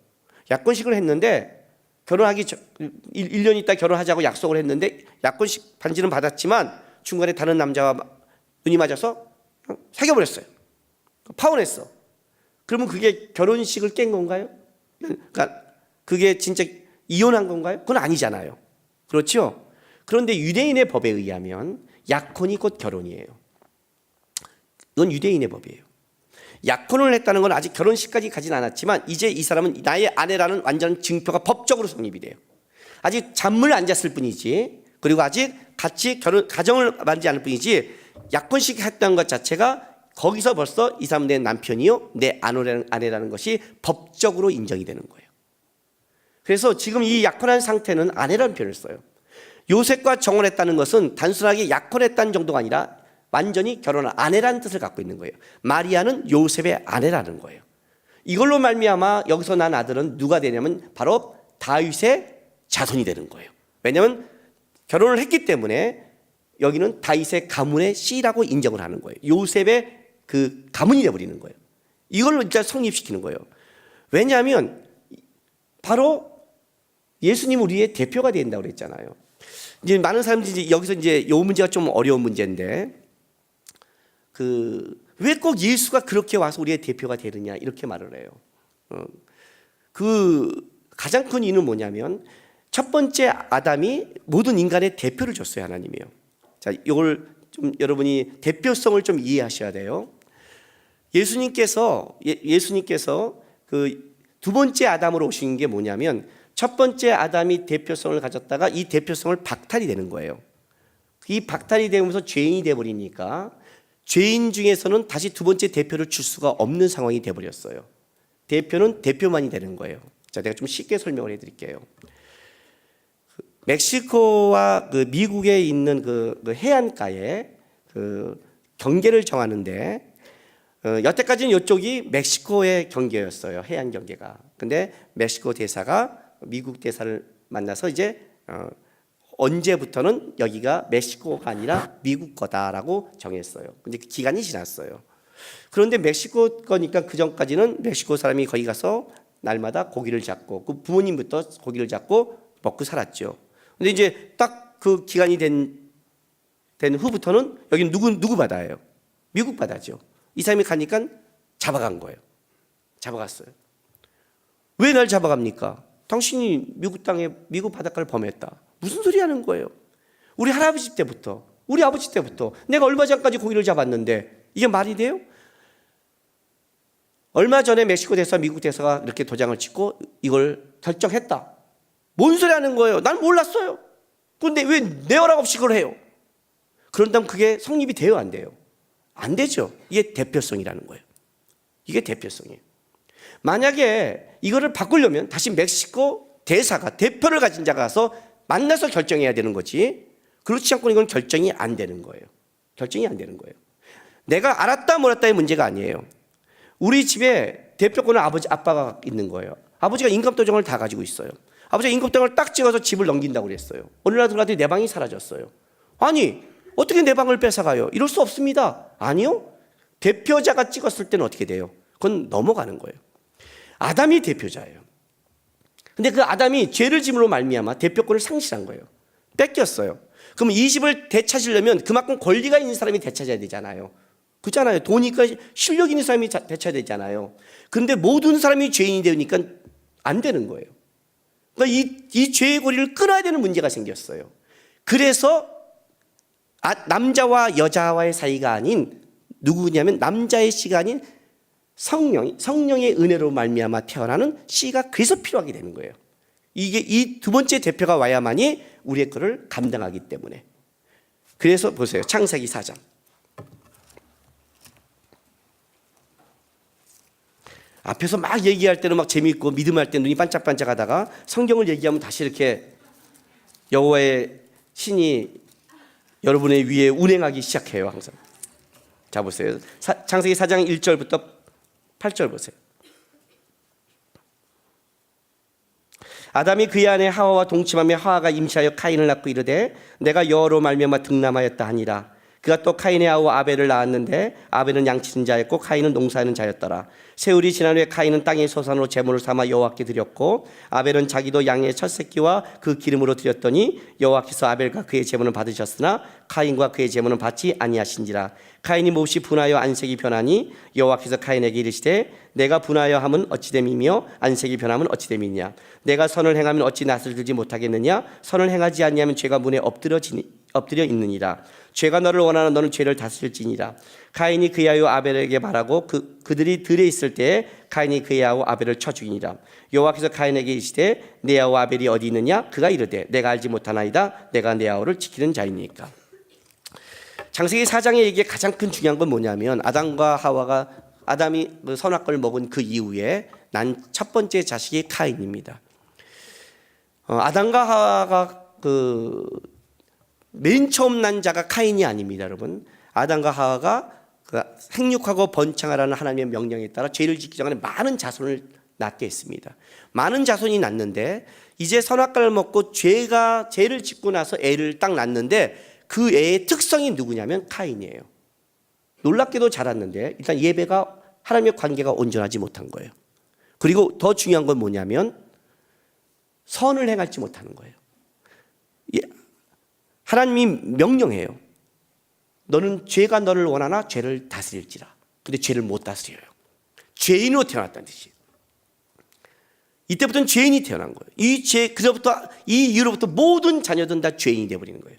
약혼식을 했는데 결혼하기 1년 있다 결혼하자고 약속을 했는데 약혼식 반지는 받았지만 중간에 다른 남자와 눈이 맞아서 사귀어버렸어요. 파혼했어. 그러면 그게 결혼식을 깬 건가요? 그러니까 그게 진짜 이혼한 건가요? 그건 아니잖아요. 그렇죠? 그런데 유대인의 법에 의하면 약혼이 곧 결혼이에요. 이건 유대인의 법이에요. 약혼을 했다는 건 아직 결혼식까지 가진 않았지만 이제 이 사람은 나의 아내라는 완전 증표가 법적으로 성립이 돼요. 아직 잠을 안 잤을 뿐이지, 그리고 아직 같이 가정을 만지 않을 뿐이지, 약혼식 했다는 것 자체가 거기서 벌써 이 사람 내 남편이요, 내 아내라는 것이 법적으로 인정이 되는 거예요. 그래서 지금 이 약혼한 상태는 아내라는 표현을 써요. 요셉과 정혼했다는 것은 단순하게 약혼했다는 정도가 아니라 완전히 결혼한 아내라는 뜻을 갖고 있는 거예요. 마리아는 요셉의 아내라는 거예요. 이걸로 말미암아 여기서 난 아들은 누가 되냐면 바로 다윗의 자손이 되는 거예요. 왜냐하면 결혼을 했기 때문에 여기는 다윗의 가문의 씨라고 인정을 하는 거예요. 요셉의 그 가문이 되어버리는 거예요. 이걸로 진짜 성립시키는 거예요. 왜냐하면 바로 예수님 우리의 대표가 된다고 그랬잖아요. 이제 많은 사람들이 여기서 이제 이 문제가 좀 어려운 문제인데, 왜 꼭 예수가 그렇게 와서 우리의 대표가 되느냐 이렇게 말을 해요. 가장 큰 이유는 뭐냐면 첫 번째 아담이 모든 인간의 대표를 줬어요, 하나님이요. 자, 이걸 좀 여러분이 대표성을 좀 이해하셔야 돼요. 예수님께서 그 두 번째 아담으로 오신 게 뭐냐면 첫 번째 아담이 대표성을 가졌다가 이 대표성을 박탈이 되는 거예요. 이 박탈이 되면서 죄인이 돼버리니까 죄인 중에서는 다시 두 번째 대표를 줄 수가 없는 상황이 돼버렸어요. 대표는 대표만이 되는 거예요. 자, 내가 좀 쉽게 설명을 해드릴게요. 멕시코와 그 미국에 있는 그 해안가에 그 경계를 정하는데, 여태까지는 이쪽이 멕시코의 경계였어요. 해안 경계가. 근데 멕시코 대사가 미국 대사를 만나서 이제 언제부터는 여기가 멕시코가 아니라 미국 거다라고 정했어요. 근데 그 기간이 지났어요. 그런데 멕시코 거니까 그 전까지는 멕시코 사람이 거기 가서 날마다 고기를 잡고 그 부모님부터 고기를 잡고 먹고 살았죠. 근데 이제 딱 그 기간이 된 후부터는 여기는 누구 바다예요? 미국 바다죠. 이 사람이 가니까 잡아간 거예요. 잡아갔어요. 왜 날 잡아갑니까? 당신이 미국 땅에 미국 바닷가를 범했다. 무슨 소리 하는 거예요? 우리 할아버지 때부터, 우리 아버지 때부터 내가 얼마 전까지 고기를 잡았는데 이게 말이 돼요? 얼마 전에 멕시코 대사, 미국 대사가 이렇게 도장을 찍고 이걸 결정했다. 뭔 소리 하는 거예요? 난 몰랐어요. 그런데 왜 내 허락 없이 그걸 해요? 그런다면 그게 성립이 돼요, 안 돼요? 안 되죠. 이게 대표성이라는 거예요. 이게 대표성이에요. 만약에 이거를 바꾸려면 다시 멕시코 대사가, 대표를 가진 자가 가서 만나서 결정해야 되는 거지, 그렇지 않고는 이건 결정이 안 되는 거예요. 결정이 안 되는 거예요. 내가 알았다 몰랐다의 문제가 아니에요. 우리 집에 대표권은 아빠가 있는 거예요. 아버지가 인감도장을 다 가지고 있어요. 아버지가 인감도장을 딱 찍어서 집을 넘긴다고 그랬어요. 어느 날 들어갔더니 내 방이 사라졌어요. 아니, 어떻게 내 방을 뺏어가요? 이럴 수 없습니다. 아니요. 대표자가 찍었을 때는 어떻게 돼요? 그건 넘어가는 거예요. 아담이 대표자예요. 근데 그 아담이 죄를 짐으로 말미암아 대표권을 상실한 거예요. 뺏겼어요. 그럼 이 집을 되찾으려면 그만큼 권리가 있는 사람이 되찾아야 되잖아요. 그렇잖아요. 돈이니까 실력 있는 사람이 되찾아야 되잖아요. 그런데 모든 사람이 죄인이 되니까 안 되는 거예요. 그러니까 이 죄의 고리를 끊어야 되는 문제가 생겼어요. 그래서 남자와 여자와의 사이가 아닌 누구냐면 남자의 씨가 아닌 성령의 은혜로 말미암아 태어나는 씨가 그래서 필요하게 되는 거예요. 이게 이 두 번째 대표가 와야만이 우리의 것을 감당하기 때문에. 그래서 보세요. 창세기 4장. 앞에서 막 얘기할 때는 막 재미있고 믿음할 때 눈이 반짝반짝하다가 성경을 얘기하면 다시 이렇게 여호와의 신이 여러분의 위에 운행하기 시작해요, 항상. 자, 보세요. 창세기 4장 1절부터 8절 보세요. 아담이 그의 아내 하와와 동침하며 하와가 임시하여 카인을 낳고 이르되 내가 여호와로 말미암아 득남하였다 하니라. 그가 또 카인의 아우 아벨을 낳았는데 아벨은 양치는 자였고 카인은 농사하는 자였더라. 세월이 지난 후에 카인은 땅의 소산으로 제물을 삼아 여호와께 드렸고 아벨은 자기도 양의 첫 새끼와 그 기름으로 드렸더니 여호와께서 아벨과 그의 제물을 받으셨으나 카인과 그의 제물은 받지 아니하신지라. 카인이 몹시 분하여 안색이 변하니 여호와께서 카인에게 이르시되 내가 분하여 함은 어찌 됨이며 안색이 변함은 어찌 됨이냐. 내가 선을 행하면 어찌 낯을 들지 못하겠느냐. 선을 행하지 아니하면 죄가 문에 엎드려 있느니라. 죄가 너를 원하는 너는 죄를 다스릴지니라. 카인이 그의 아우 아벨에게 말하고 그들이 들에 있을 때에 카인이 그의 아우 아벨을 쳐 죽이니라. 여호와께서 카인에게 이르시되 내 아우 아벨이 어디 있느냐. 그가 이르되 내가 알지 못하나이다. 내가 내 아우를 지키는 자이니까. 창세기 4장의 얘기의 가장 큰 중요한 건 뭐냐면 아담과 하와가 아담이 선악과를 먹은 그 이후에 난 첫 번째 자식이 카인입니다. 아담과 하와가 맨 처음 난 자가 카인이 아닙니다, 여러분. 아담과 하와가 생육하고 번창하라는 하나님의 명령에 따라 죄를 짓기 전에 많은 자손을 낳게 했습니다. 많은 자손이 낳는데 이제 선악과를 먹고 죄를 짓고 나서 애를 딱 낳는데 그 애의 특성이 누구냐면 카인이에요. 놀랍게도 자랐는데 일단 예배가 하나님의 관계가 온전하지 못한 거예요. 그리고 더 중요한 건 뭐냐면 선을 행하지 못하는 거예요. 하나님이 명령해요. 너는 죄가 너를 원하나 죄를 다스릴지라. 근데 죄를 못 다스려요. 죄인으로 태어났다는 뜻이에요. 이때부터는 죄인이 태어난 거예요. 이 이후로부터 모든 자녀들은 다 죄인이 되어버리는 거예요.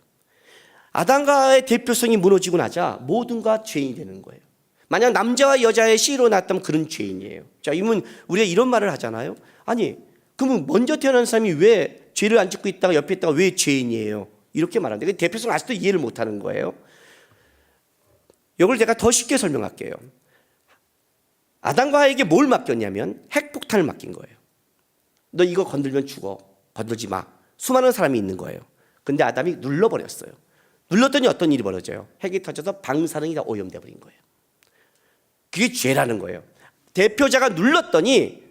아담과의 대표성이 무너지고 나자 모든가 죄인이 되는 거예요. 만약 남자와 여자의 씨로 낳았다면 그런 죄인이에요. 자, 우리가 이런 말을 하잖아요. 아니, 그러면 먼저 태어난 사람이 왜 죄를 안 짓고 있다가 옆에 있다가 왜 죄인이에요? 이렇게 말하는데 그 대표성 아직도 이해를 못하는 거예요. 이걸 제가 더 쉽게 설명할게요. 아담과 하와에게 뭘 맡겼냐면 핵폭탄을 맡긴 거예요. 너 이거 건들면 죽어. 건들지 마. 수많은 사람이 있는 거예요. 근데 아담이 눌러버렸어요. 눌렀더니 어떤 일이 벌어져요? 핵이 터져서 방사능이 다 오염돼 버린 거예요. 그게 죄라는 거예요. 대표자가 눌렀더니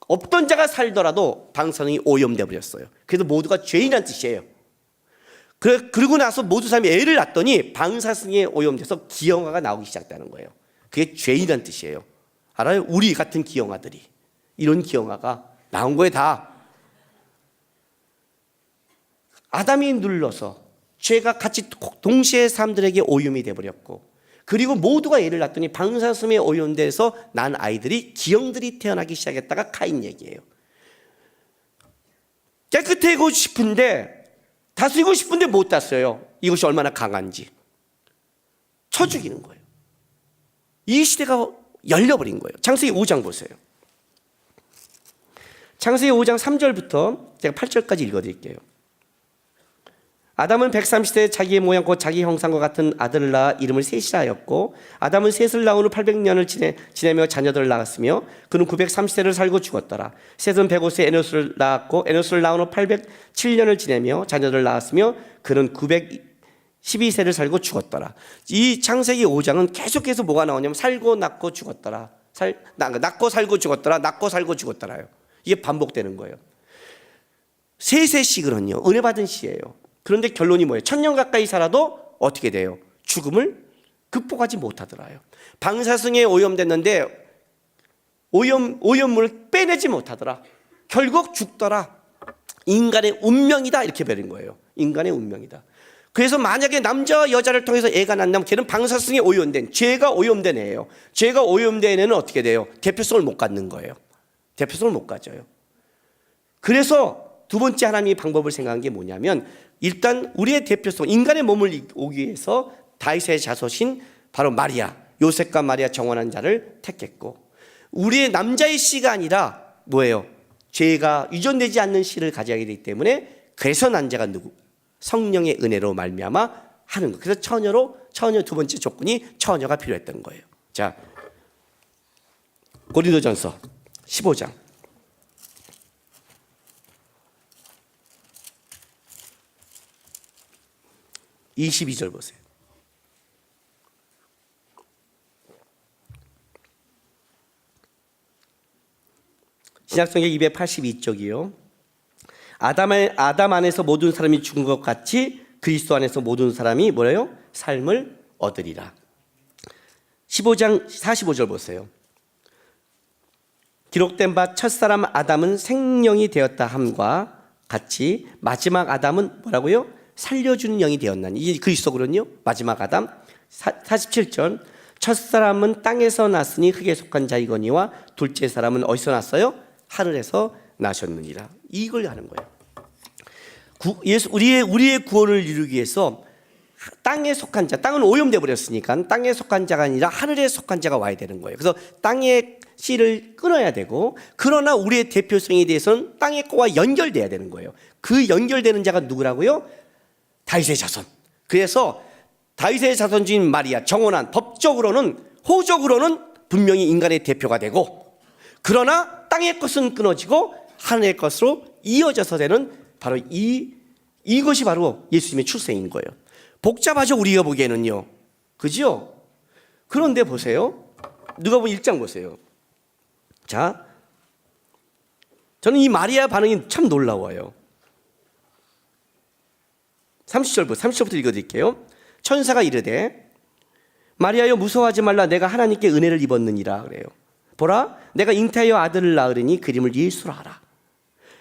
없던 자가 살더라도 방사능이 오염돼 버렸어요. 그래서 모두가 죄인이란 뜻이에요. 그러고 나서 모두 사람이 애를 낳았더니 방사능에 오염돼서 기형아가 나오기 시작했다는 거예요. 그게 죄인이란 뜻이에요. 알아요? 우리 같은 기형아들이 이런 기형아가 나온 거예요. 다 아담이 눌러서 죄가 같이 동시에 사람들에게 오염이 돼버렸고 그리고 모두가 애를 낳았더니 방사능에 오염돼서 난 아이들이 기형들이 태어나기 시작했다가 카인 얘기예요. 깨끗하고 싶은데 다스리고 싶은데 못 다스려요. 이것이 얼마나 강한지 쳐 죽이는 거예요. 이 시대가 열려버린 거예요. 창세기 5장 보세요. 창세기 5장 3절부터 제가 8절까지 읽어드릴게요. 아담은 130세에 자기의 모양 곧 자기 형상과 같은 아들을 낳아 이름을 셋이라 하였고 아담은 셋을 낳은 후 800년을 지내며 자녀들을 낳았으며 그는 930세를 살고 죽었더라. 셋은 105세에 에노스를 낳았고 에노스를 낳은 후 807년을 지내며 자녀들을 낳았으며 그는 912세를 살고 죽었더라. 이 창세기 5장은 계속해서 뭐가 나오냐면 살고 낳고 죽었더라. 낳고 살고 죽었더라. 낳고 살고 죽었더라요. 이게 반복되는 거예요. 세세씩은요 은혜 받은 시예요. 그런데 결론이 뭐예요? 1000년 가까이 살아도 어떻게 돼요? 죽음을 극복하지 못하더라요. 방사능에 오염됐는데 오염물을 빼내지 못하더라. 결국 죽더라. 인간의 운명이다 이렇게 버린 거예요. 인간의 운명이다. 그래서 만약에 남자와 여자를 통해서 애가 난다면 걔는 방사능에 오염된 죄가 오염된 애예요. 죄가 오염된 애는 어떻게 돼요? 대표성을 못 갖는 거예요. 대표성을 못 가져요. 그래서 두 번째 하나님이 방법을 생각한 게 뭐냐면 일단 우리의 대표성 인간의 몸을 오기 위해서 다윗의 자손인 바로 마리아 요셉과 마리아 정원한 자를 택했고 우리의 남자의 씨가 아니라 뭐예요? 죄가 유전되지 않는 씨를 가져야 되기 때문에 그래서 난 자가 누구? 성령의 은혜로 말미암아 하는 거. 그래서 처녀 두 번째 조건이 처녀가 필요했던 거예요. 자, 고린도전서 15장 22절 보세요. 신약성경 282쪽이요. 아담 안에서 모든 사람이 죽은 것 같이 그리스도 안에서 모든 사람이 뭐래요? 삶을 얻으리라. 15장 45절 보세요. 기록된 바 첫사람 아담은 생명이 되었다 함과 같이 마지막 아담은 뭐라고요? 살려주는 영이 되었나니. 이게 그리스도거든요. 마지막 아담. 47절. 첫사람은 땅에서 났으니 흙에 속한 자이거니와 둘째 사람은 어디서 났어요? 하늘에서 나셨느니라. 이걸 하는 거예요. 우리의 구원을 이루기 위해서 땅에 속한 자, 땅은 오염돼 버렸으니까 땅에 속한 자가 아니라 하늘에 속한 자가 와야 되는 거예요. 그래서 땅의 씨를 끊어야 되고, 그러나 우리의 대표성에 대해서는 땅의 거와 연결돼야 되는 거예요. 그 연결되는 자가 누구라고요? 다윗의 자손. 그래서 다윗의 자손인 마리아, 정혼한, 법적으로는, 호적으로는 분명히 인간의 대표가 되고, 그러나 땅의 것은 끊어지고 하늘의 것으로 이어져서 되는 바로 이것이 바로 예수님의 출생인 거예요. 복잡하죠, 우리가 보기에는요. 그죠? 그런데 보세요. 누가복음 1장 보세요. 자, 저는 이 마리아 반응이 참 놀라워요. 30절부터 읽어드릴게요. 천사가 이르되 마리아여 무서워하지 말라, 내가 하나님께 은혜를 입었느니라 그래요. 보라, 내가 잉태하여 아들을 낳으리니 그 이름을 예수라 하라.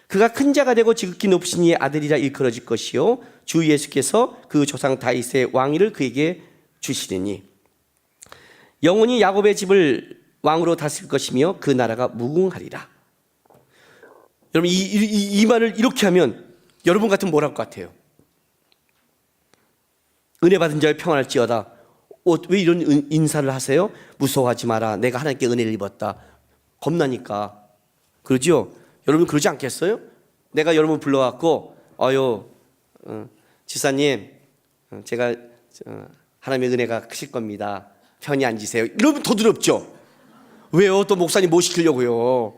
그가 큰 자가 되고 지극히 높으신 이의 아들이라 일컬어질 것이요 주 예수께서 그 조상 다윗의 왕위를 그에게 주시리니 영원히 야곱의 집을 왕으로 다스릴 것이며 그 나라가 무궁하리라. 여러분 이 말을 이렇게 하면 여러분 같으면 뭘 할 것 같아요? 은혜 받은 자여 평안할지어다. 왜 이런 인사를 하세요? 무서워하지 마라, 내가 하나님께 은혜를 입었다. 겁나니까. 그러죠? 여러분 그러지 않겠어요? 내가 여러분 불러갖고 지사님 제가 하나님의 은혜가 크실 겁니다, 편히 앉으세요. 이러면 더 두렵죠? 왜요? 또 목사님 뭐 시키려고요?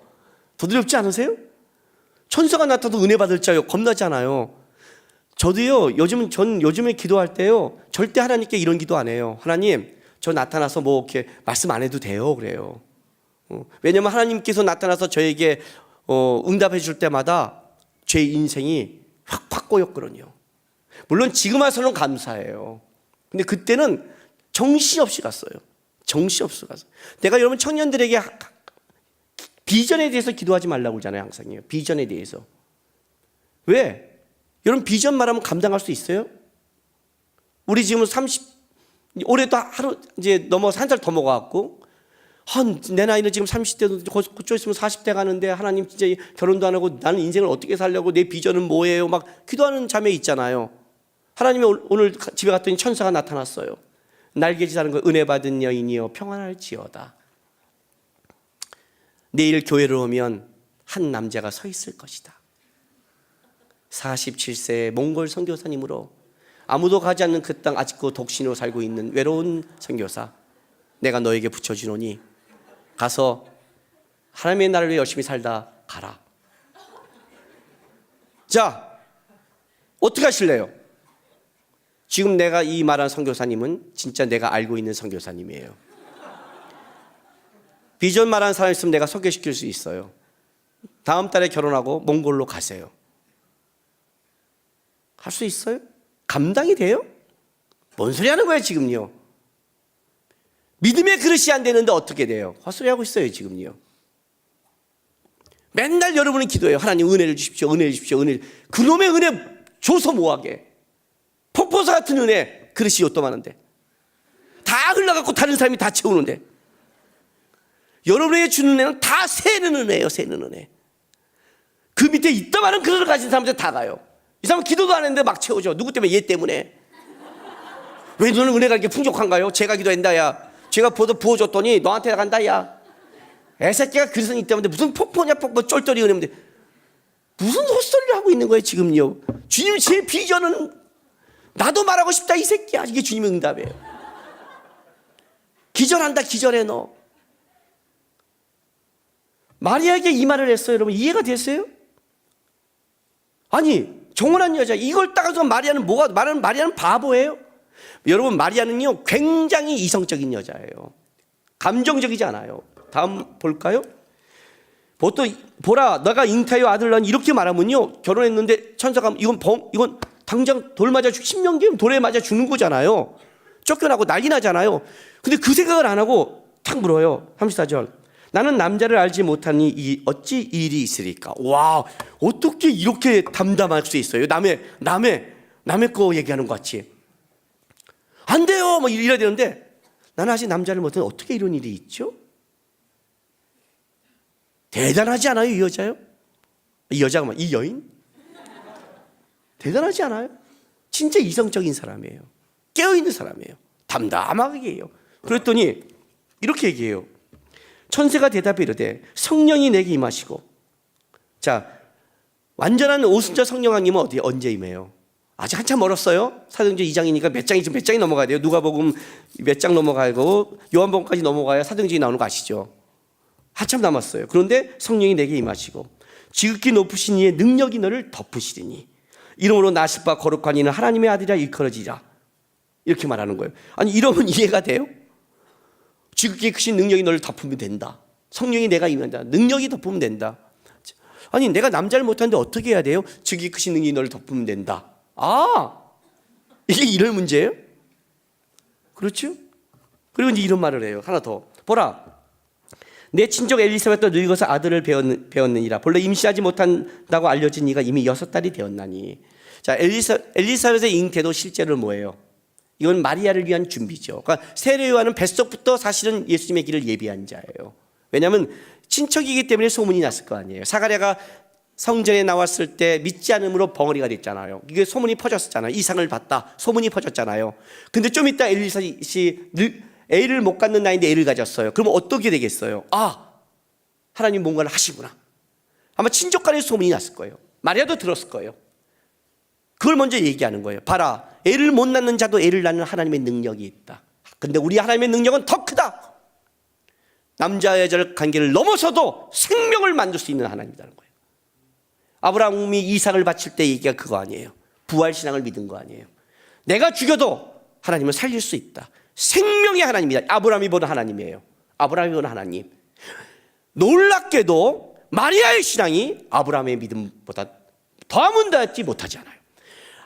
더 두렵지 않으세요? 천사가 나타나도 은혜 받을 자요, 겁나잖아요. 저도요, 요즘에 기도할 때요, 절대 하나님께 이런 기도 안 해요. 하나님, 저 나타나서 뭐 이렇게 말씀 안 해도 돼요, 그래요. 왜냐면 하나님께서 나타나서 저에게 응답해 줄 때마다 제 인생이 확 꼬였거든요. 물론 지금 와서는 감사해요. 근데 그때는 정신없이 갔어요. 정신없이 갔어요. 내가 여러분 청년들에게 비전에 대해서 기도하지 말라고 그러잖아요, 항상요. 비전에 대해서. 왜? 여러분 비전 말하면 감당할 수 있어요? 우리 지금 올해 또 하루 이제 넘어서 한 살 더 먹어갖고, 내 나이는 지금 30대도 그쪽 있으면 40대 가는데 하나님 진짜 결혼도 안 하고 나는 인생을 어떻게 살려고, 내 비전은 뭐예요? 막 기도하는 자매 있잖아요. 하나님이 오늘 집에 갔더니 천사가 나타났어요. 날개짓하는 거, 은혜 받은 여인이여 평안할지어다. 내일 교회를 오면 한 남자가 서 있을 것이다. 47세 몽골 선교사님으로 아무도 가지 않는 그 땅 아직도 독신으로 살고 있는 외로운 선교사, 내가 너에게 붙여주노니 가서 하나님의 나라를 위해 열심히 살다 가라. 자, 어떻게 하실래요? 지금 내가 이 말한 선교사님은 진짜 내가 알고 있는 선교사님이에요. 비전 말하는 사람 있으면 내가 소개시킬 수 있어요. 다음 달에 결혼하고 몽골로 가세요. 할 수 있어요? 감당이 돼요? 뭔 소리 하는 거예요 지금요? 믿음의 그릇이 안 되는데 어떻게 돼요? 헛소리 하고 있어요 지금요. 맨날 여러분은 기도해요. 하나님 은혜를 주십시오, 은혜를 주십시오, 은혜. 그놈의 은혜 줘서 뭐하게? 폭포수 같은 은혜 그릇이 요또많은데 다 흘러갖고 다른 사람이 다 채우는데, 여러분에게 주는 은혜는 다 새는 은혜예요. 새는 은혜. 그 밑에 이따만한 그릇을 가진 사람들 다 가요. 이 사람은 기도도 안 했는데 막 채우죠. 누구 때문에? 얘 때문에. 왜 너는 은혜가 이렇게 풍족한가요? 제가 기도한다 야, 제가 부어줬더니 너한테 간다 야. 애새끼가 그릇은 있다는데 무슨 폭포냐, 폭포 쫄쫄이 은혜인데 무슨 헛소리를 하고 있는 거예요 지금요. 주님 제 비전은 나도 말하고 싶다 이 새끼야. 이게 주님의 응답이에요. 기절한다, 기절해 너. 마리아에게 이 말을 했어요. 여러분 이해가 됐어요? 아니 정혼한 여자, 이걸 따가서 마리아는 마리아는 바보예요? 여러분 마리아는요 굉장히 이성적인 여자예요. 감정적이지 않아요. 다음 볼까요? 보통 보라 너가 잉태하여 아들을 낳으니 이렇게 말하면요, 결혼했는데 천사가 이건 당장 돌 맞아 신명기면 돌에 맞아 죽는 거잖아요. 쫓겨나고 난리 나잖아요. 근데 그 생각을 안 하고 탁 물어요. 34절. 나는 남자를 알지 못하니 어찌 이 일이 있으리까. 와, 어떻게 이렇게 담담할 수 있어요? 남의 거 얘기하는 것 같이. 안 돼요 뭐 이래야 되는데, 나는 아직 남자를 못하니 어떻게 이런 일이 있죠? 대단하지 않아요 이 여자요? 이 여자가 이 여인? 대단하지 않아요? 진짜 이성적인 사람이에요. 깨어있는 사람이에요. 담담하게 해요. 그랬더니 이렇게 얘기해요. 천사가 대답해 이르되 성령이 내게 임하시고. 자, 완전한 오순절 성령 강림은 어디에 언제 임해요? 아직 한참 멀었어요. 사도행전 2장이니까 몇 장이 넘어가야 돼요. 누가복음 몇 장 넘어가고 요한복음까지 넘어가야 사도행전이 나오는 거 아시죠? 한참 남았어요. 그런데 성령이 내게 임하시고 지극히 높으신 이의 능력이 너를 덮으시리니 이름으로 나십바 거룩한 이는 하나님의 아들이라 일컬어지리라. 이렇게 말하는 거예요. 아니 이러면 이해가 돼요? 지극히 크신 능력이 너를 덮으면 된다. 성령이 내가 임한다. 능력이 덮으면 된다. 아니 내가 남자를 못하는데 어떻게 해야 돼요? 지극히 크신 능력이 너를 덮으면 된다. 아, 이게 이런 문제예요? 그렇죠? 그리고 이제 이런 말을 해요. 하나 더. 보라, 내 친족 엘리사벳도 늙어서 아들을 배웠느니라. 본래 임신하지 못한다고 알려진 이가 이미 6달이 되었나니. 자, 엘리사벳의 잉태도 실제로 뭐예요? 이건 마리아를 위한 준비죠. 그러니까 세례 요한은 뱃속부터 사실은 예수님의 길을 예비한 자예요. 왜냐하면 친척이기 때문에 소문이 났을 거 아니에요. 사가랴가 성전에 나왔을 때 믿지 않음으로 벙어리가 됐잖아요. 이게 소문이 퍼졌었잖아요. 이상을 봤다. 소문이 퍼졌잖아요. 근데 좀 이따 엘리사벳이 애를 못 갖는 나이인데 애를 가졌어요. 그러면 어떻게 되겠어요? 아, 하나님 뭔가를 하시구나. 아마 친족 간에 소문이 났을 거예요. 마리아도 들었을 거예요. 그걸 먼저 얘기하는 거예요. 봐라, 애를 못 낳는 자도 애를 낳는 하나님의 능력이 있다. 근데 우리 하나님의 능력은 더 크다. 남자 여자 관계를 넘어서도 생명을 만들 수 있는 하나님이라는 거예요. 아브라함이 이삭을 바칠 때 얘기가 그거 아니에요. 부활신앙을 믿은 거 아니에요. 내가 죽여도 하나님은 살릴 수 있다. 생명의 하나님이다. 아브라함이 보는 하나님이에요. 아브라함이 보는 하나님. 놀랍게도 마리아의 신앙이 아브라함의 믿음보다 더 아문다지 못하지 않아요.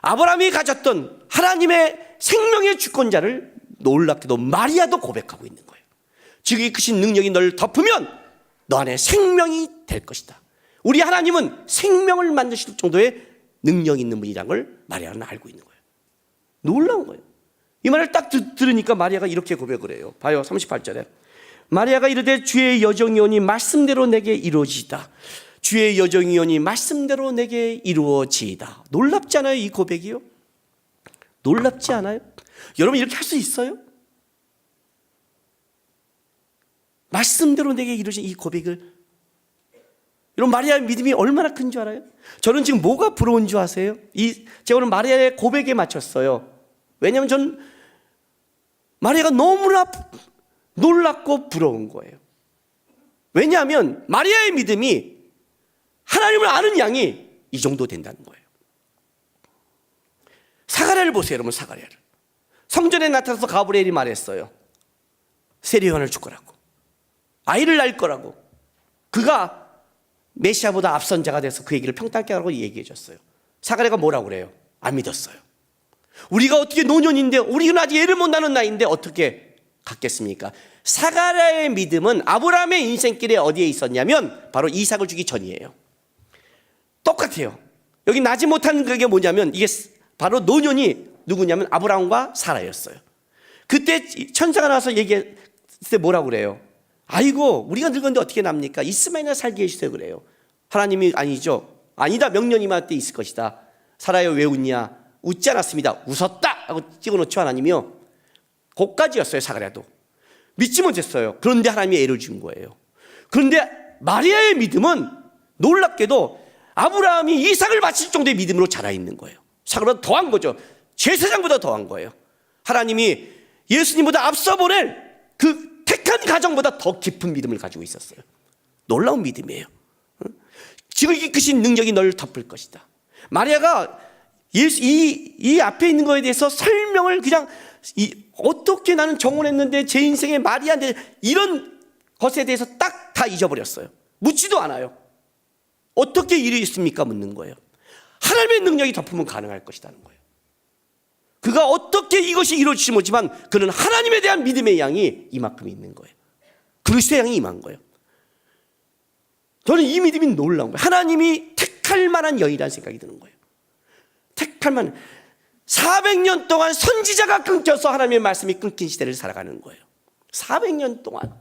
아브라함이 가졌던 하나님의 생명의 주권자를 놀랍게도 마리아도 고백하고 있는 거예요. 지극히 크신 능력이 널 덮으면 너 안에 생명이 될 것이다. 우리 하나님은 생명을 만드실 정도의 능력이 있는 분이라는 걸 마리아는 알고 있는 거예요. 놀라운 거예요. 이 말을 딱 들으니까 마리아가 이렇게 고백을 해요. 봐요, 38절에. 마리아가 이르되 주의 여정이오니 말씀대로 내게 이루어지이다. 주의 여정이오니 말씀대로 내게 이루어지이다. 놀랍지 않아요, 이 고백이요? 놀랍지 않아요? 여러분 이렇게 할 수 있어요? 말씀대로 내게 이루어진 이 고백을. 여러분 마리아의 믿음이 얼마나 큰 줄 알아요? 저는 지금 뭐가 부러운 줄 아세요? 제가 오늘 마리아의 고백에 맞췄어요. 왜냐하면 전 마리아가 너무나 놀랍고 부러운 거예요. 왜냐하면 마리아의 믿음이 하나님을 아는 양이 이 정도 된다는 거예요. 사가랴를 보세요, 여러분. 사가랴를 성전에 나타나서 가브리엘이 말했어요. 세례 요한을 줄 거라고, 아이를 낳을 거라고. 그가 메시아보다 앞선 자가 돼서 그 얘기를 평탄케 하라고 얘기해 줬어요. 사가랴가 뭐라고 그래요? 안 믿었어요. 우리가 어떻게 노년인데, 우리는 아직 애를 못 낳는 나이인데 어떻게 갖겠습니까? 사가랴의 믿음은 아브라함의 인생길에 어디에 있었냐면 바로 이삭을 주기 전이에요. 똑같아요. 여기 나지 못한 그게 뭐냐면 이게 바로 노년이 누구냐면 아브라함과 사라였어요. 그때 천사가 나와서 얘기했을 때 뭐라고 그래요? 아이고 우리가 늙었는데 어떻게 납니까? 있으면이나 살게 해주세요 그래요. 하나님이 아니죠. 아니다, 명령이 임할 때 있을 것이다. 사라여 왜 웃냐? 웃지 않았습니다. 웃었다 하고 찍어놓죠. 하나님이요. 고까지였어요. 사가랴도 믿지 못했어요. 그런데 하나님이 애를 준 거예요. 그런데 마리아의 믿음은 놀랍게도 아브라함이 이삭을 바칠 정도의 믿음으로 자라있는 거예요. 사가랴보다 더한 거죠. 제사장보다 더한 거예요. 하나님이 예수님보다 앞서 보낼 그 택한 가정보다 더 깊은 믿음을 가지고 있었어요. 놀라운 믿음이에요. 지극히 크신 능력이 널 덮을 것이다. 마리아가 이 앞에 있는 거에 대해서 설명을 그냥 어떻게 나는 정혼했는데 제 인생에 마리아인데 이런 것에 대해서 딱 다 잊어버렸어요. 묻지도 않아요. 어떻게 일이 있습니까? 묻는 거예요. 하나님의 능력이 덮으면 가능할 것이라는 거예요. 그가 어떻게 이것이 이루어질지 모르지만 그는 하나님에 대한 믿음의 양이 이만큼 있는 거예요. 그리스도의 양이 임한 거예요. 저는 이 믿음이 놀라운 거예요. 하나님이 택할 만한 영이라는 생각이 드는 거예요. 택할 만한 400년 동안 선지자가 끊겨서 하나님의 말씀이 끊긴 시대를 살아가는 거예요. 400년 동안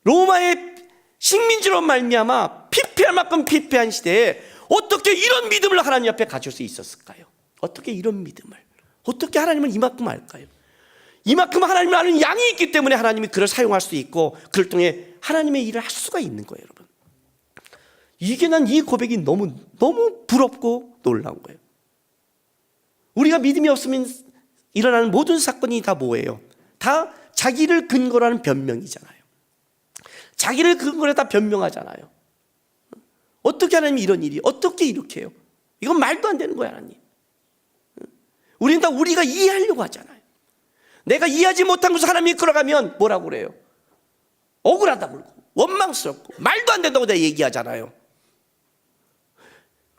로마의 식민지로 말미암아 피폐할 만큼 피폐한 시대에 어떻게 이런 믿음을 하나님 앞에 가질 수 있었을까요? 어떻게 이런 믿음을, 어떻게 하나님을 이만큼 알까요? 이만큼 하나님을 아는 양이 있기 때문에 하나님이 그를 사용할 수 있고 그를 통해 하나님의 일을 할 수가 있는 거예요. 여러분, 이게 난 이 고백이 너무 부럽고 놀라운 거예요. 우리가 믿음이 없으면 일어나는 모든 사건이 다 뭐예요? 다 자기를 근거로 하는 변명이잖아요. 자기를 근거로 해서 다 변명하잖아요. 어떻게 하나님이 이런 일이 어떻게 이렇게 해요? 이건 말도 안 되는 거야. 하나님, 우리는 다 우리가 이해하려고 하잖아요. 내가 이해하지 못한 것을 하나님이 끌어가면 뭐라고 그래요? 억울하다고 그러고 원망스럽고 말도 안 된다고 내가 얘기하잖아요.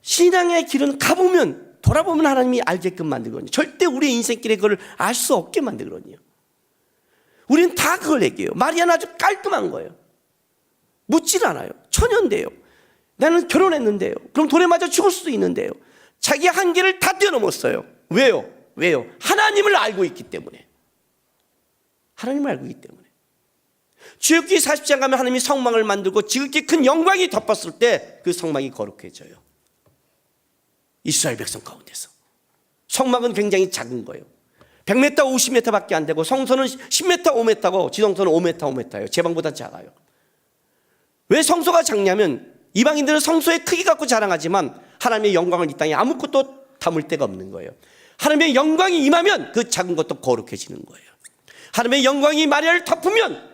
신앙의 길은 가보면 돌아보면 하나님이 알게끔 만들거든요. 절대 우리의 인생길에 그걸 알 수 없게 만들거든요. 우리는 다 그걸 얘기해요. 마리아는 아주 깔끔한 거예요. 묻질 않아요. 처녀인데요. 나는 결혼했는데요. 그럼 돈에 맞아 죽을 수도 있는데요. 자기 한계를 다 뛰어넘었어요. 왜요? 하나님을 알고 있기 때문에. 하나님을 알고 있기 때문에. 출애굽기 40장 가면 하나님이 성막을 만들고 지극히 큰 영광이 덮었을 때 그 성막이 거룩해져요. 이스라엘 백성 가운데서. 성막은 굉장히 작은 거예요. 100m, 50m밖에 안 되고 성소는 10m, 5m고 지성소는 5m, 5m예요. 제 방보다 작아요. 왜 성소가 작냐면 이방인들은 성소의 크기 갖고 자랑하지만 하나님의 영광을 이 땅에 아무것도 담을 데가 없는 거예요. 하나님의 영광이 임하면 그 작은 것도 거룩해지는 거예요. 하나님의 영광이 마리아를 덮으면,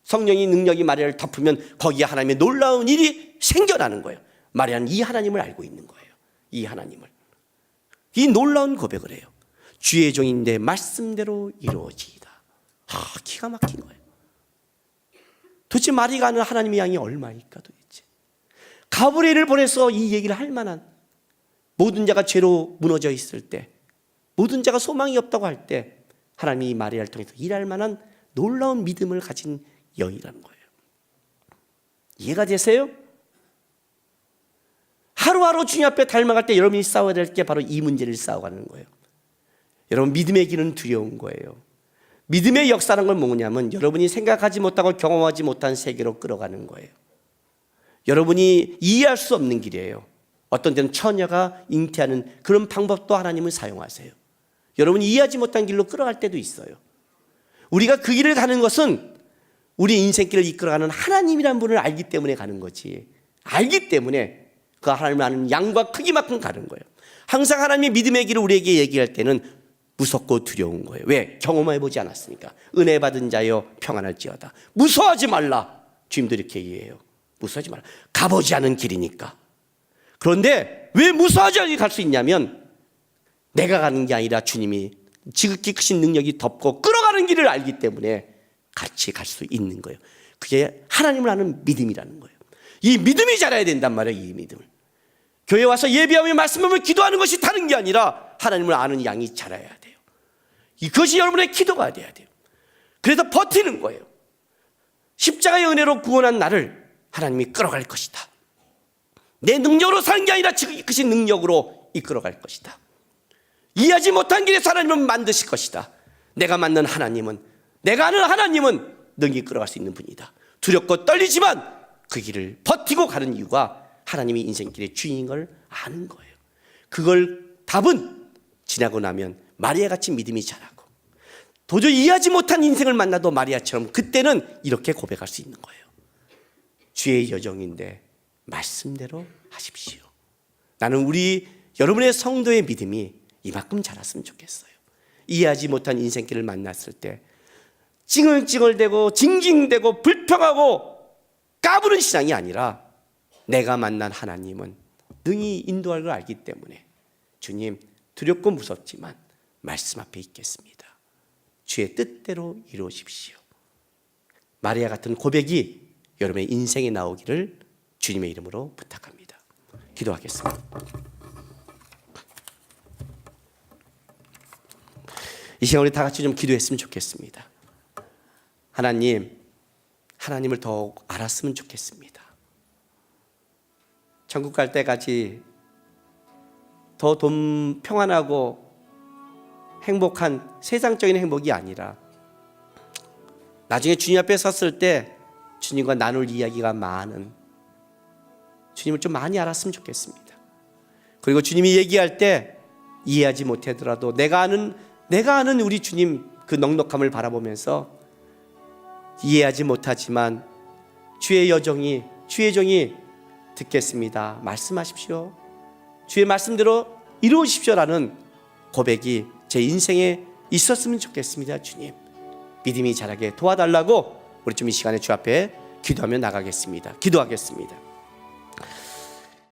성령의 능력이 마리아를 덮으면 거기에 하나님의 놀라운 일이 생겨나는 거예요. 마리아는 이 하나님을 알고 있는 거예요. 이 하나님을. 이 놀라운 고백을 해요. 주의 종인데 말씀대로 이루어지이다. 기가 막힌 거예요. 도대체 마리아가 아는 하나님의 양이 얼마일까 도대체. 가브리엘을 보내서 이 얘기를 할 만한, 모든 자가 죄로 무너져 있을 때, 모든 자가 소망이 없다고 할 때 하나님이 마리아를 통해서 일할 만한 놀라운 믿음을 가진 영이라는 거예요. 이해가 되세요? 하루하루 주님 앞에 닮아갈 때 여러분이 싸워야 될 게 바로 이 문제를 싸워가는 거예요. 여러분, 믿음의 길은 두려운 거예요. 믿음의 역사라는 건 뭐냐면 여러분이 생각하지 못하고 경험하지 못한 세계로 끌어가는 거예요. 여러분이 이해할 수 없는 길이에요. 어떤 때는 처녀가 잉태하는 그런 방법도 하나님은 사용하세요. 여러분이 이해하지 못한 길로 끌어갈 때도 있어요. 우리가 그 길을 가는 것은 우리 인생길을 이끌어가는 하나님이라는 분을 알기 때문에 가는 거지. 알기 때문에 그 하나님을 아는 양과 크기만큼 가는 거예요. 항상 하나님의 믿음의 길을 우리에게 얘기할 때는 무섭고 두려운 거예요. 왜? 경험해보지 않았으니까. 은혜 받은 자여 평안할지어다. 무서워하지 말라. 주님도 이렇게 얘기해요. 무서워하지 말라. 가보지 않은 길이니까. 그런데 왜 무서워하지 않게 갈 수 있냐면 내가 가는 게 아니라 주님이 지극히 크신 능력이 덮고 끌어가는 길을 알기 때문에 같이 갈 수 있는 거예요. 그게 하나님을 아는 믿음이라는 거예요. 이 믿음이 자라야 된단 말이에요. 이 믿음을. 교회 와서 예배하며 말씀하며 기도하는 것이 다른 게 아니라 하나님을 아는 양이 자라야 돼요. 이것이 여러분의 기도가 돼야 돼요. 그래서 버티는 거예요. 십자가의 은혜로 구원한 나를 하나님이 끌어갈 것이다. 내 능력으로 사는 게 아니라 지극히 크신 능력으로 이끌어갈 것이다. 이해하지 못한 길에서 하나님은 만드실 것이다. 내가 만난 하나님은, 내가 아는 하나님은 능히 끌어갈 수 있는 분이다. 두렵고 떨리지만 그 길을 버티고 가는 이유가 하나님이 인생길의 주인인 걸 아는 거예요. 그걸 답은 지나고 나면 마리아같이 믿음이 자라고 도저히 이해하지 못한 인생을 만나도 마리아처럼 그때는 이렇게 고백할 수 있는 거예요. 주의 여정인데 말씀대로 하십시오. 나는 여러분의 성도의 믿음이 이만큼 자랐으면 좋겠어요. 이해하지 못한 인생길을 만났을 때 찡얼찡얼대고 징징대고 불평하고 까부는 신앙이 아니라 내가 만난 하나님은 능히 인도할 걸 알기 때문에 주님, 두렵고 무섭지만 말씀 앞에 있겠습니다. 주의 뜻대로 이루어십시오. 마리아 같은 고백이 여러분의 인생에 나오기를 주님의 이름으로 부탁합니다. 기도하겠습니다. 이 시간 우리 다 같이 좀 기도했으면 좋겠습니다. 하나님을 더욱 알았으면 좋겠습니다. 천국 갈 때까지 더 평안하고 행복한 세상적인 행복이 아니라 나중에 주님 앞에 섰을 때 주님과 나눌 이야기가 많은, 주님을 좀 많이 알았으면 좋겠습니다. 그리고 주님이 얘기할 때 이해하지 못하더라도 내가 아는 우리 주님 그 넉넉함을 바라보면서 이해하지 못하지만 주의 종이 듣겠습니다, 말씀하십시오, 주의 말씀대로 이루어십시오라는 고백이 제 인생에 있었으면 좋겠습니다. 주님, 믿음이 자라게 도와달라고 우리 좀 이 시간에 주 앞에 기도하며 나가겠습니다. 기도하겠습니다.